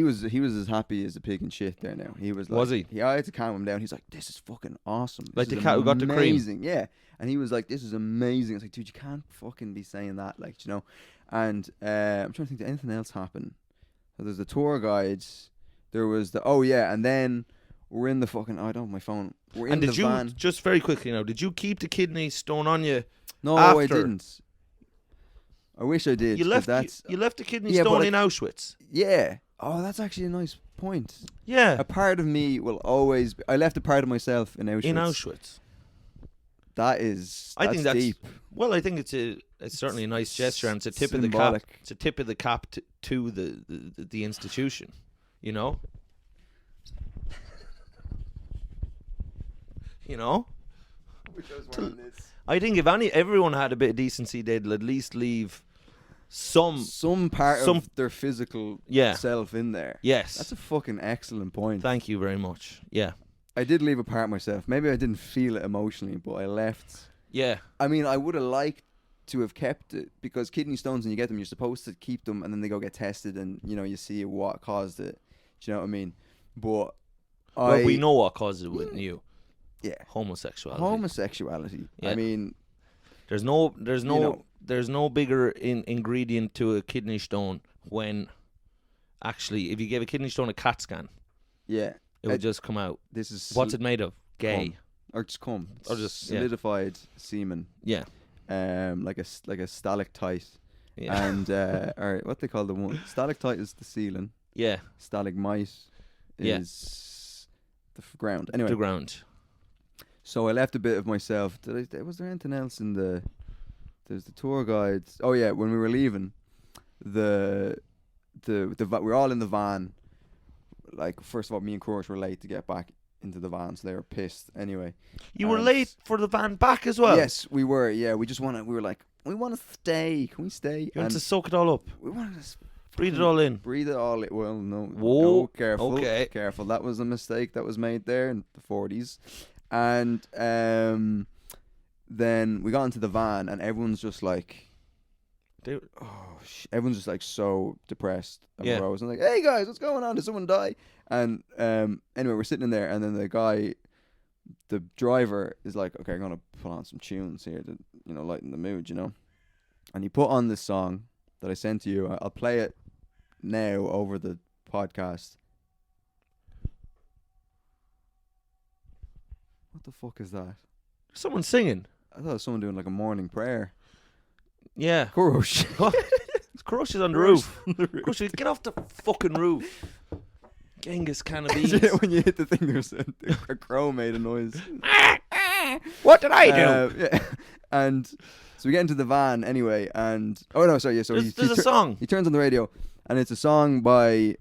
Speaker 8: was as happy as a pig in shit there now. He was like,
Speaker 7: was he?
Speaker 8: I had to calm him down. He's like, this is fucking awesome.
Speaker 7: Like the cat who got the cream.
Speaker 8: Amazing, yeah. And he was like, this is amazing. I was like, dude, you can't fucking be saying that, like, And I'm trying to think, did anything else happen? So there's the tour guides. There was and then we're in the fucking. I don't have my phone. We're in the van.
Speaker 7: And just very quickly now, did you keep the kidney stone on you?
Speaker 8: No,
Speaker 7: after?
Speaker 8: I didn't. I wish I did.
Speaker 7: You left the kidney stone in Auschwitz.
Speaker 8: Yeah. Oh, that's actually a nice point.
Speaker 7: Yeah.
Speaker 8: A part of me will always. I left a part of myself in Auschwitz. That's deep.
Speaker 7: Well, I think it's certainly a nice gesture, and it's a tip
Speaker 8: Symbolic.
Speaker 7: of the cap. It's a tip of the cap to the institution. You know. I think if everyone had a bit of decency, they'd at least leave some
Speaker 8: part of their physical self in there.
Speaker 7: Yes,
Speaker 8: that's a fucking excellent point.
Speaker 7: Thank you very much. Yeah,
Speaker 8: I did leave a part myself. Maybe I didn't feel it emotionally, but I left.
Speaker 7: Yeah,
Speaker 8: I mean, I would have liked to have kept it, because kidney stones, when you get them, you're supposed to keep them, and then they go get tested, and you see what caused it. Do you know what I mean? But
Speaker 7: we know what causes it with you.
Speaker 8: Yeah, homosexuality.
Speaker 7: Yeah.
Speaker 8: I mean,
Speaker 7: there's no bigger ingredient to a kidney stone when actually, if you gave a kidney stone a CAT scan,
Speaker 8: Yeah.
Speaker 7: it would just come out.
Speaker 8: This is
Speaker 7: What's it made of? Gay.
Speaker 8: or just cum.
Speaker 7: Or just
Speaker 8: solidified semen.
Speaker 7: Yeah.
Speaker 8: Like a stalactite.
Speaker 7: Yeah.
Speaker 8: And all right, what they call the one? Stalactite is the ceiling.
Speaker 7: Yeah.
Speaker 8: Stalagmite
Speaker 7: Yeah.
Speaker 8: is the ground. Anyway,
Speaker 7: The ground.
Speaker 8: so I left a bit of myself. Was there anything else in the? There's the tour guides. Oh yeah, when we were leaving, we were all in the van. Like, first of all, me and Crouch were late to get back into the van, so they were pissed. Anyway,
Speaker 7: You were late for the van back as well.
Speaker 8: yes, we were. Yeah, we were like, we want to stay. Can we stay?
Speaker 7: You want
Speaker 8: And
Speaker 7: to soak it all up.
Speaker 8: we wanted to
Speaker 7: Breathe it all in.
Speaker 8: breathe it all. Well, no.
Speaker 7: Whoa,
Speaker 8: No, careful.
Speaker 7: okay.
Speaker 8: Careful. That was a mistake that was made there in the 40s. And then we got into the van, and everyone's just like, everyone's just like so depressed and
Speaker 7: Yeah.
Speaker 8: morose. And like, hey guys, what's going on? Did someone die? And anyway, we're sitting in there, and then the driver is like, okay, I'm gonna put on some tunes here to, lighten the mood, And he put on this song that I sent to you. I'll play it now over the podcast. What the fuck is that?
Speaker 7: Someone singing.
Speaker 8: I thought it was someone doing like a morning prayer.
Speaker 7: Yeah.
Speaker 8: Kurosh.
Speaker 7: Crush is on the roof. Crush, get off the fucking roof. Genghis Khan of beans.
Speaker 8: When you hit the thing, there's a crow made a noise.
Speaker 7: What did I do?
Speaker 8: Yeah. And so we get into the van anyway, and so
Speaker 7: There's a song.
Speaker 8: He turns on the radio, and it's a song by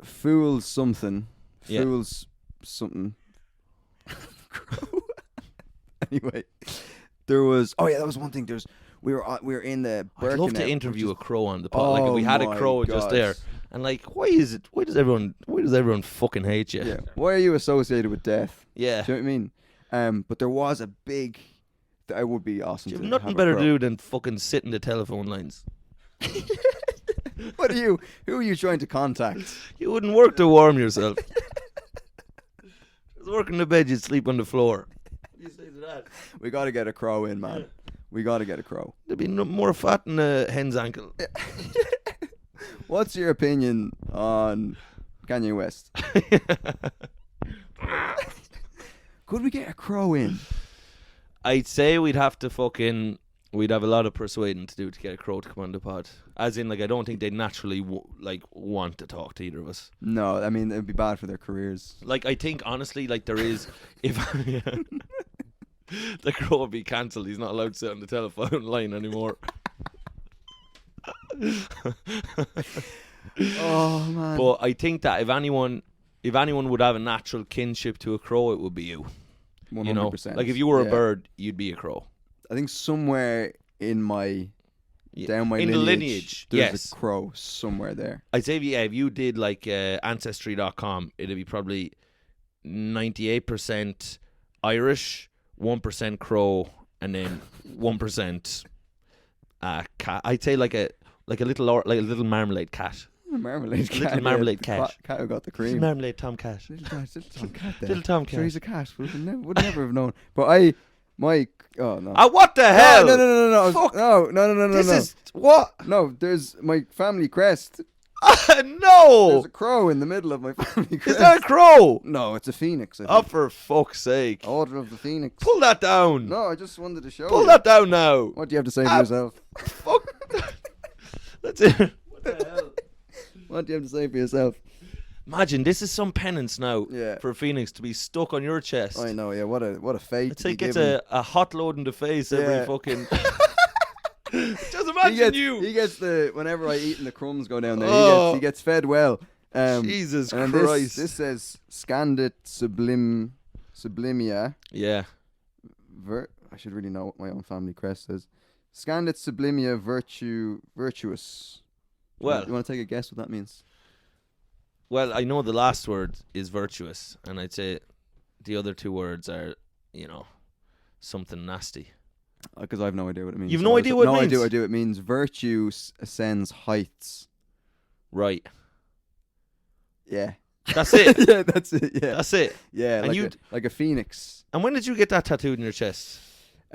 Speaker 8: Fools something.
Speaker 7: Yeah.
Speaker 8: Fools something. Crow. Anyway, there was. Oh yeah, that was one thing. We were in the.
Speaker 7: I'd love to
Speaker 8: Birkenhead,
Speaker 7: interview a
Speaker 8: which is-
Speaker 7: crow on the pod. Like if we had a
Speaker 8: my
Speaker 7: crow just
Speaker 8: God.
Speaker 7: there, and like, why does everyone fucking hate you?
Speaker 8: Yeah. Why are you associated with death?
Speaker 7: Yeah.
Speaker 8: Do you know what I mean? But there was a big. It would be awesome.
Speaker 7: You have
Speaker 8: to
Speaker 7: nothing
Speaker 8: have a
Speaker 7: better to
Speaker 8: crow.
Speaker 7: do than fucking sit in the telephone lines.
Speaker 8: What are you? Who are you trying to contact?
Speaker 7: You wouldn't work to warm yourself. Just work in the bed, you'd sleep on the floor. You say to that?
Speaker 8: We got to get a crow in, man. We got to get a crow.
Speaker 7: There'd be more fat than a hen's ankle.
Speaker 8: What's your opinion on Kanye West? Could we get a crow in?
Speaker 7: I'd say we'd have a lot of persuading to do to get a crow to come on the pod. As in, like, I don't think they'd naturally want to talk to either of us.
Speaker 8: No, I mean, it'd be bad for their careers.
Speaker 7: Like, I think honestly, like, there is if the crow would be cancelled. He's not allowed to sit on the telephone line anymore.
Speaker 8: Oh man!
Speaker 7: But I think that if anyone would have a natural kinship to a crow, it would be you.
Speaker 8: 100%.
Speaker 7: You know, like if you were a
Speaker 8: Yeah.
Speaker 7: bird, you'd be a crow.
Speaker 8: I think somewhere in my down my
Speaker 7: in the lineage,
Speaker 8: there's
Speaker 7: yes.
Speaker 8: a crow somewhere there.
Speaker 7: I'd say if you did like Ancestry.com, it'd be probably 98% Irish, 1% crow, and then 1% cat. I'd say like a little marmalade cat.
Speaker 8: A marmalade cat.
Speaker 7: Little marmalade
Speaker 8: yeah,
Speaker 7: cat.
Speaker 8: Cat who got the
Speaker 7: Little
Speaker 8: cream.
Speaker 7: marmalade Tom cat.
Speaker 8: Little Tom cat there.
Speaker 7: Little Tom
Speaker 8: Sure,
Speaker 7: cat.
Speaker 8: he's a cat. Would never have known. But oh no.
Speaker 7: What the hell?
Speaker 8: No.
Speaker 7: Fuck.
Speaker 8: No.
Speaker 7: This is what?
Speaker 8: No, there's my family crest.
Speaker 7: No.
Speaker 8: There's a crow in the middle of my family crest.
Speaker 7: Is that a crow?
Speaker 8: No, it's a phoenix. I
Speaker 7: Oh,
Speaker 8: think.
Speaker 7: for fuck's sake!
Speaker 8: Order of the Phoenix.
Speaker 7: Pull that down.
Speaker 8: No, I just wanted to show
Speaker 7: Pull
Speaker 8: you.
Speaker 7: that down now.
Speaker 8: What do you have to say for yourself?
Speaker 7: Fuck. That's it. What the hell?
Speaker 8: What do you have to say for yourself?
Speaker 7: Imagine this is some penance now
Speaker 8: Yeah.
Speaker 7: for Phoenix to be stuck on your chest.
Speaker 8: I know, yeah. What a fate.
Speaker 7: It's like
Speaker 8: to be
Speaker 7: gets
Speaker 8: given.
Speaker 7: a hot load in the face every
Speaker 8: Yeah.
Speaker 7: fucking. Just imagine
Speaker 8: He gets whenever I eat and the crumbs go down there.
Speaker 7: Oh.
Speaker 8: He gets fed well.
Speaker 7: Jesus
Speaker 8: and
Speaker 7: Christ.
Speaker 8: This says Scandit sublimia.
Speaker 7: Yeah.
Speaker 8: I should really know what my own family crest says. Scandit sublimia virtuous.
Speaker 7: Well,
Speaker 8: you want to take a guess what that means?
Speaker 7: Well, I know the last word is virtuous, and I'd say the other two words are, something nasty.
Speaker 8: Because I have no idea what it means.
Speaker 7: You've no idea what it means?
Speaker 8: No, I do. It means virtue ascends heights.
Speaker 7: Right.
Speaker 8: Yeah.
Speaker 7: That's it.
Speaker 8: Yeah, that's it. Yeah.
Speaker 7: That's it.
Speaker 8: Yeah,
Speaker 7: And
Speaker 8: like a phoenix.
Speaker 7: And when did you get that tattooed in your chest?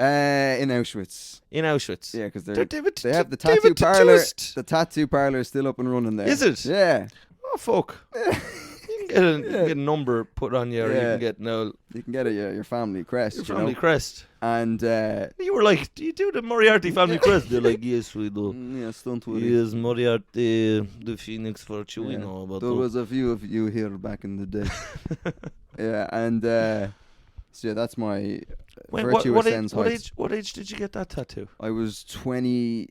Speaker 8: In Auschwitz.
Speaker 7: In Auschwitz.
Speaker 8: Yeah, because they
Speaker 7: David
Speaker 8: have the tattoo parlor.
Speaker 7: Tootist.
Speaker 8: The tattoo parlor is still up and running there.
Speaker 7: Is it?
Speaker 8: Yeah.
Speaker 7: Oh, fuck. You can get a number put on you, or you
Speaker 8: Yeah.
Speaker 7: can get
Speaker 8: You can get your family crest.
Speaker 7: your
Speaker 8: you
Speaker 7: family
Speaker 8: know?
Speaker 7: crest.
Speaker 8: And
Speaker 7: You were like, do you do the Moriarty family crest? They're like, yes, we do.
Speaker 8: yeah, stunt with it.
Speaker 7: Yes, Moriarty, the Phoenix for chewing.
Speaker 8: Yeah.
Speaker 7: Know about
Speaker 8: There
Speaker 7: that.
Speaker 8: was a few of you here back in the day. Yeah, and so yeah, that's my
Speaker 7: Wait,
Speaker 8: virtue
Speaker 7: what
Speaker 8: ascends heights.
Speaker 7: age did you get that tattoo?
Speaker 8: I was 22,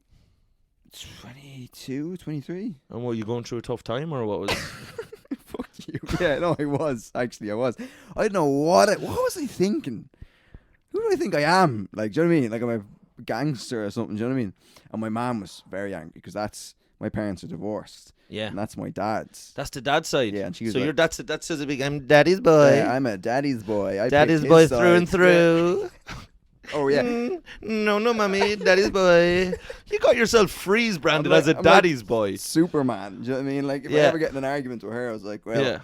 Speaker 8: 23.
Speaker 7: And were you going through a tough time, or what was?
Speaker 8: Fuck you. Yeah, no, I was. Actually, I was. I don't know what was I thinking? Who do I think I am? Like, do you know what I mean? Like, I'm a gangster or something, do you know what I mean? And my mom was very angry because my parents are divorced.
Speaker 7: Yeah,
Speaker 8: And that's my dad's.
Speaker 7: that's the dad's side.
Speaker 8: Yeah, and she was
Speaker 7: so
Speaker 8: like-
Speaker 7: your dad says a big, I'm daddy's boy.
Speaker 8: Yeah, I'm a daddy's boy. I
Speaker 7: Daddy's
Speaker 8: pick
Speaker 7: boy
Speaker 8: his
Speaker 7: through and
Speaker 8: side.
Speaker 7: through.
Speaker 8: Yeah. Oh, yeah.
Speaker 7: No, mommy, daddy's boy. You got yourself freeze branded
Speaker 8: I'm
Speaker 7: as a
Speaker 8: like- I'm
Speaker 7: daddy's boy.
Speaker 8: Superman. Do you know what I mean? Like, if I
Speaker 7: Yeah.
Speaker 8: ever get in an argument with her, I was like, well,
Speaker 7: Yeah.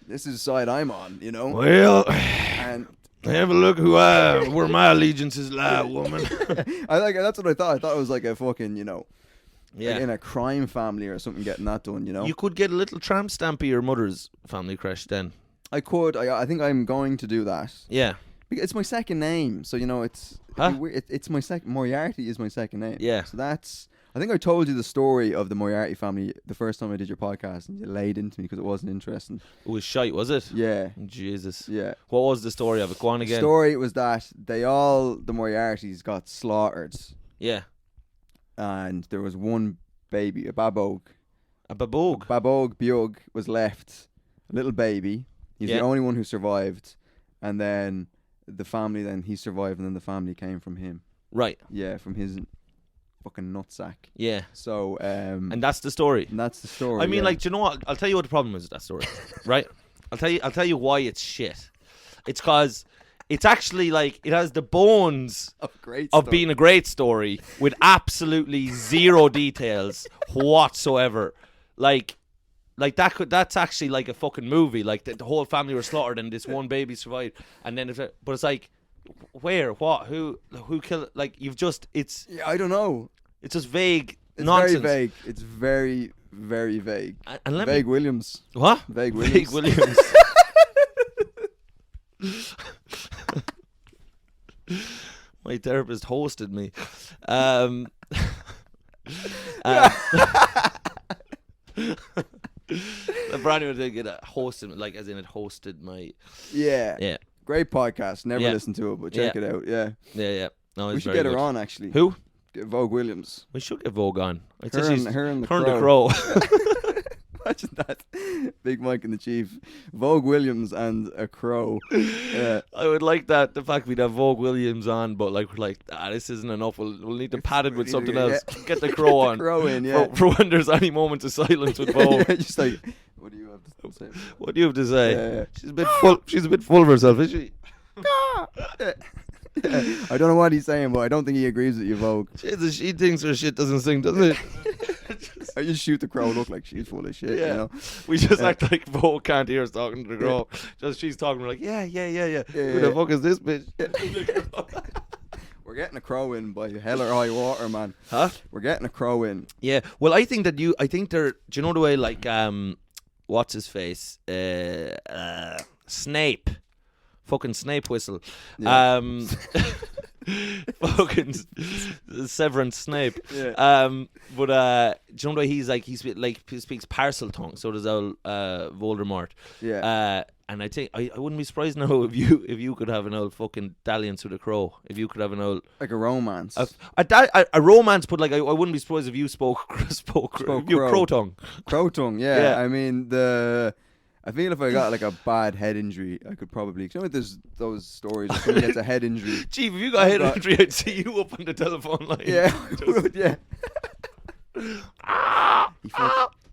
Speaker 8: this is the side I'm on, you know?
Speaker 7: Well,
Speaker 8: And
Speaker 7: have a look where my allegiances lie, woman.
Speaker 8: that's what I thought. I thought it was like a fucking, you know,
Speaker 7: Yeah.
Speaker 8: like in a crime family or something getting that done, you know?
Speaker 7: You could get a little tramp stamp of your mother's family crest then.
Speaker 8: I could. I think I'm going to do that.
Speaker 7: Yeah.
Speaker 8: It's my second name, so, you know, it's my second. Moriarty is my second name.
Speaker 7: Yeah.
Speaker 8: So that's. I think I told you the story of the Moriarty family the first time I did your podcast, and you laid into me because it wasn't interesting.
Speaker 7: It was shite, was it?
Speaker 8: Yeah.
Speaker 7: Jesus.
Speaker 8: Yeah.
Speaker 7: What was the story of it? Go on
Speaker 8: The
Speaker 7: again.
Speaker 8: story was that the Moriartys got slaughtered,
Speaker 7: Yeah.
Speaker 8: and there was one baby, a babog.
Speaker 7: A baboog.
Speaker 8: Babog Biog was left, a little baby. He's
Speaker 7: Yeah.
Speaker 8: the only one who survived, and then the family. Then he survived, and then the family came from him.
Speaker 7: Right.
Speaker 8: Yeah, from his fucking nutsack.
Speaker 7: Yeah.
Speaker 8: So,
Speaker 7: And that's the story.
Speaker 8: and that's the story.
Speaker 7: I mean,
Speaker 8: yeah.
Speaker 7: like, do you know what? I'll tell you what the problem is with that story, right? I'll tell you why it's shit. It's because it's actually like it has the bones
Speaker 8: great
Speaker 7: of
Speaker 8: stuff.
Speaker 7: being a great story with absolutely zero details whatsoever. Like that's actually like a fucking movie. Like the whole family were slaughtered and this one baby survived. And then but it's like, where, what, who killed? Like it's
Speaker 8: Yeah, I don't know.
Speaker 7: it's just vague
Speaker 8: It's
Speaker 7: nonsense.
Speaker 8: very vague. It's very, very vague.
Speaker 7: And let
Speaker 8: Vague
Speaker 7: me
Speaker 8: Williams.
Speaker 7: what?
Speaker 8: Vague
Speaker 7: Vague
Speaker 8: Williams.
Speaker 7: Williams. My therapist hosted me. The brand new thing it hosted, like as in it hosted my.
Speaker 8: Yeah.
Speaker 7: Yeah,
Speaker 8: Great podcast. Never
Speaker 7: Yeah.
Speaker 8: listened to it, but check
Speaker 7: Yeah.
Speaker 8: it out. Yeah.
Speaker 7: yeah. No,
Speaker 8: We
Speaker 7: it's
Speaker 8: should
Speaker 7: very
Speaker 8: get her
Speaker 7: good.
Speaker 8: on, actually.
Speaker 7: Who?
Speaker 8: Get Vogue Williams.
Speaker 7: We should get Vogue on. I'd say
Speaker 8: Her
Speaker 7: she's
Speaker 8: and the
Speaker 7: her and the
Speaker 8: Crow.
Speaker 7: Crow.
Speaker 8: Imagine that. Big Mike and the Chief. Vogue Williams and a crow. Yeah.
Speaker 7: I would like that. The fact we'd have Vogue Williams on, but like we're like, this isn't enough. We'll need to pad it with something else. Get the Crow on.
Speaker 8: Crow in, yeah.
Speaker 7: For when there's any moments of silence with Vogue.
Speaker 8: Yeah, just like, what do you have to say?
Speaker 7: What do you have to say?
Speaker 8: Yeah.
Speaker 7: She's a bit full. She's a bit full of herself, is she?
Speaker 8: I don't know what he's saying, but I don't think he agrees with you, Vogue.
Speaker 7: Jesus, she thinks her shit doesn't sing, doesn't it?
Speaker 8: I just shoot the crow, look like she's full of shit,
Speaker 7: Yeah.
Speaker 8: you know?
Speaker 7: We just act like Vogue can't hear us talking to the Crow. Just she's talking, we're like, yeah. Who the fuck is this bitch?
Speaker 8: We're getting a crow in by hell or high water, man.
Speaker 7: Huh?
Speaker 8: We're getting a crow in.
Speaker 7: Yeah. Well, I think they're. Do you know the way like what's his face? Snape. Fucking Snape whistle.
Speaker 8: Yeah.
Speaker 7: Fucking Severance Snape.
Speaker 8: Yeah.
Speaker 7: But do you know the way he speaks parcel tongue, so does old Voldemort.
Speaker 8: Yeah.
Speaker 7: And I think I wouldn't be surprised now if you could have an old fucking dalliance with a crow. If you could have an old
Speaker 8: Like a romance.
Speaker 7: a romance, but like I wouldn't be surprised if you spoke you
Speaker 8: crow.
Speaker 7: crow tongue.
Speaker 8: Crow tongue, yeah.
Speaker 7: Yeah.
Speaker 8: I mean, I feel if I got like a bad head injury, I could probably. You know, there's those stories where someone gets a head injury.
Speaker 7: Chief, if you got head injury, I'd see you up on the telephone line.
Speaker 8: Yeah, I would, yeah.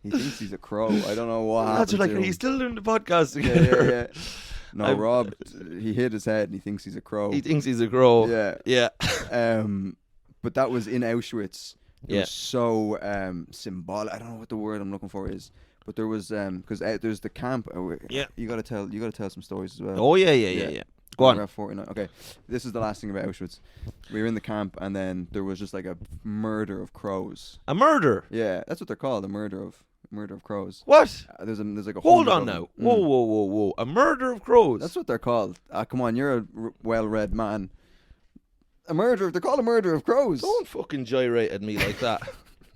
Speaker 8: He thinks he's a crow. I don't know what
Speaker 7: That's
Speaker 8: happened
Speaker 7: like,
Speaker 8: to
Speaker 7: are
Speaker 8: him.
Speaker 7: you still doing the podcast
Speaker 8: Yeah,
Speaker 7: together?
Speaker 8: yeah. No,
Speaker 7: I'm-
Speaker 8: Rob, he hit his head and he thinks he's a crow.
Speaker 7: He thinks he's a crow.
Speaker 8: Yeah.
Speaker 7: Yeah.
Speaker 8: But that was in Auschwitz. It
Speaker 7: Yeah.
Speaker 8: was so symbolic. I don't know what the word I'm looking for is, but there was because there's the camp.
Speaker 7: Yeah.
Speaker 8: You gotta tell some stories as well.
Speaker 7: Oh yeah. Go on.
Speaker 8: Paragraph 49. Okay, this is the last thing about Auschwitz. We were in the camp, and then there was just like a murder of crows.
Speaker 7: A murder?
Speaker 8: Yeah, that's what they're called. A murder of crows.
Speaker 7: What?
Speaker 8: There's like a
Speaker 7: Hold
Speaker 8: hundred
Speaker 7: on
Speaker 8: of
Speaker 7: now.
Speaker 8: them.
Speaker 7: Whoa. A murder of crows?
Speaker 8: That's what they're called. Come on, you're a well-read man. They're called a murder of crows.
Speaker 7: Don't fucking gyrate at me like that.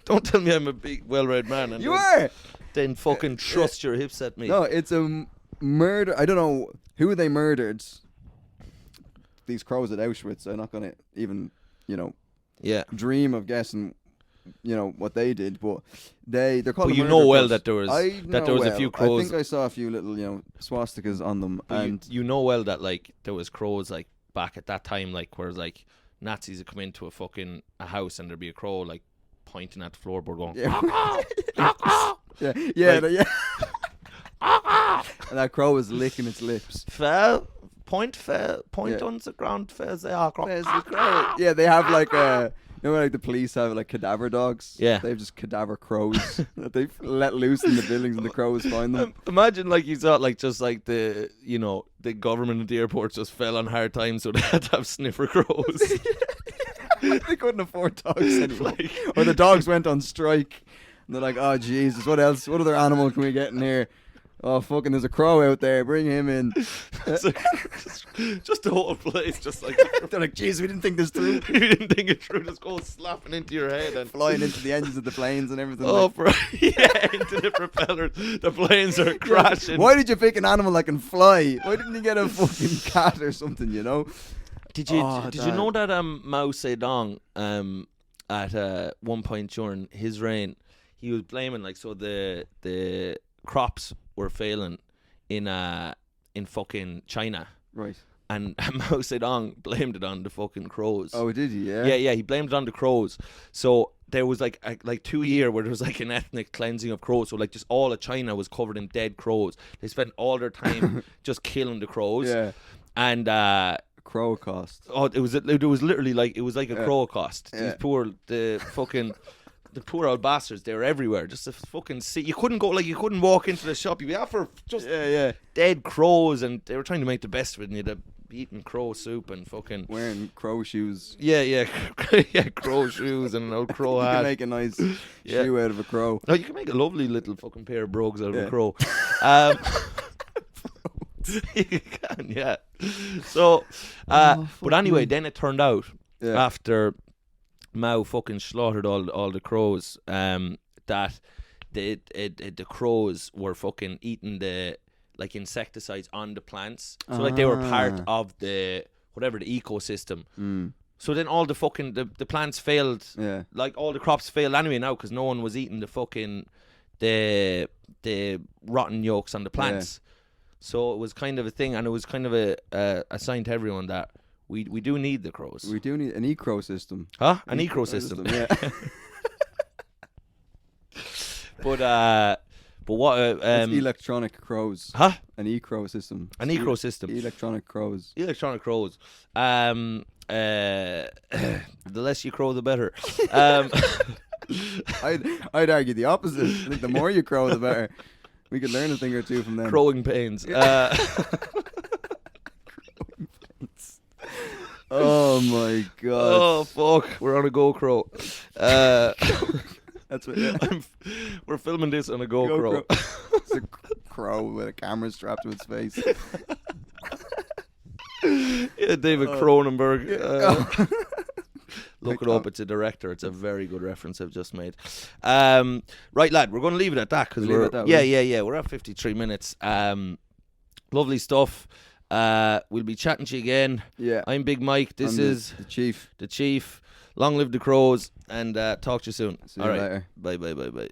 Speaker 7: Don't tell me I'm a big, well-read man. And
Speaker 8: You are!
Speaker 7: Then fucking thrust your hips at me.
Speaker 8: No, it's a murder. I don't know who they murdered. These crows at Auschwitz. I'm not going to even,
Speaker 7: Yeah.
Speaker 8: dream of guessing, what they did. But they're called.
Speaker 7: But
Speaker 8: a
Speaker 7: you
Speaker 8: murder
Speaker 7: know
Speaker 8: of
Speaker 7: well
Speaker 8: crows.
Speaker 7: that there was
Speaker 8: I
Speaker 7: that there was
Speaker 8: know
Speaker 7: a few
Speaker 8: well.
Speaker 7: crows.
Speaker 8: I think I saw a few little, swastikas on them,
Speaker 7: But
Speaker 8: and
Speaker 7: you know well that like there was crows like back at that time, like where like Nazis would come into a house and there'd be a crow like pointing at the floorboard going,
Speaker 8: yeah,
Speaker 7: Like-
Speaker 8: and that crow was licking its lips.
Speaker 7: point
Speaker 8: Yeah.
Speaker 7: on the ground, fair they are.
Speaker 8: There's the crow. Yeah, they have like like the police have like cadaver dogs.
Speaker 7: Yeah.
Speaker 8: They have just cadaver crows that they let loose in the buildings, and the crows find them.
Speaker 7: Imagine like you thought like just like the government at the airport just fell on hard times, so they had to have sniffer crows.
Speaker 8: They couldn't afford dogs anymore, or the dogs went on strike. And they're like, oh Jesus, what else? What other animal can we get in here? Oh fucking, there's a crow out there. Bring him in.
Speaker 7: It's like, just the whole place, just like
Speaker 8: They're like, jeez, we didn't think this through.
Speaker 7: you didn't think it through. Just go slapping into your head and
Speaker 8: Flying into the engines of the planes and everything.
Speaker 7: oh,
Speaker 8: like.
Speaker 7: into the propellers. The planes are crashing.
Speaker 8: Why did you pick an animal that can fly? Why didn't you get a fucking cat or something?
Speaker 7: Did you
Speaker 8: Oh,
Speaker 7: did you know that Mao Zedong at one point during his reign, he was blaming the crops were failing in fucking China,
Speaker 8: Right.
Speaker 7: and Mao Zedong blamed it on the fucking crows.
Speaker 8: Oh, did he? Yeah.
Speaker 7: Yeah, he blamed it on the crows. So there was like 2 years where there was like an ethnic cleansing of crows. So like just all of China was covered in dead crows. They spent all their time just killing the crows.
Speaker 8: Yeah.
Speaker 7: And
Speaker 8: Crow cost.
Speaker 7: oh, it was literally like a crow cost.
Speaker 8: Yeah.
Speaker 7: The poor old bastards, they were everywhere. Just a fucking you couldn't walk into the shop. You'd be out for just dead crows, and they were trying to make the best of it. And you'd be eating crow soup and fucking
Speaker 8: Wearing crow shoes.
Speaker 7: yeah, crow shoes and an old crow
Speaker 8: You
Speaker 7: hat.
Speaker 8: can make a nice
Speaker 7: Yeah.
Speaker 8: shoe out of a crow.
Speaker 7: No, you can make a lovely little fucking pair of brogues out of
Speaker 8: Yeah.
Speaker 7: a crow. You can, yeah. So, but anyway, then it turned out
Speaker 8: Yeah.
Speaker 7: after Mao fucking slaughtered all the crows, that the crows were fucking eating the like insecticides on the plants. So like they were part of the ecosystem.
Speaker 8: Mm.
Speaker 7: So then all the fucking the plants failed.
Speaker 8: Yeah.
Speaker 7: Like all the crops failed anyway now because no one was eating the fucking the rotten yolks on the plants. So it was kind of a thing, and it was kind of a sign to everyone that we do need the crows.
Speaker 8: We do need an ecosystem.
Speaker 7: Huh? An ecosystem.
Speaker 8: Yeah.
Speaker 7: But what?
Speaker 8: It's electronic crows.
Speaker 7: Huh?
Speaker 8: An ecosystem.
Speaker 7: An ecosystem.
Speaker 8: Electronic crows.
Speaker 7: Electronic crows. The less you crow, the better.
Speaker 8: I'd argue the opposite. I think the more you crow, the better. We could learn a thing or two from them.
Speaker 7: Crowing pains.
Speaker 8: Oh my god.
Speaker 7: Oh fuck! We're on a GoPro.
Speaker 8: That's what. Yeah.
Speaker 7: We're filming this on a GoPro.
Speaker 8: It's a crow with a camera strapped to its face.
Speaker 7: Yeah, David Cronenberg. Look it up. It's a director. It's a very good reference I've just made. Right, lad. We're going to leave it at that because
Speaker 8: Leave it
Speaker 7: we're
Speaker 8: at that,
Speaker 7: yeah. We're at 53 minutes. Lovely stuff. We'll be chatting to you again.
Speaker 8: Yeah.
Speaker 7: I'm Big Mike. This
Speaker 8: I'm
Speaker 7: is
Speaker 8: the chief.
Speaker 7: the Chief. Long live the crows, and talk to you soon.
Speaker 8: See you later.
Speaker 7: Bye.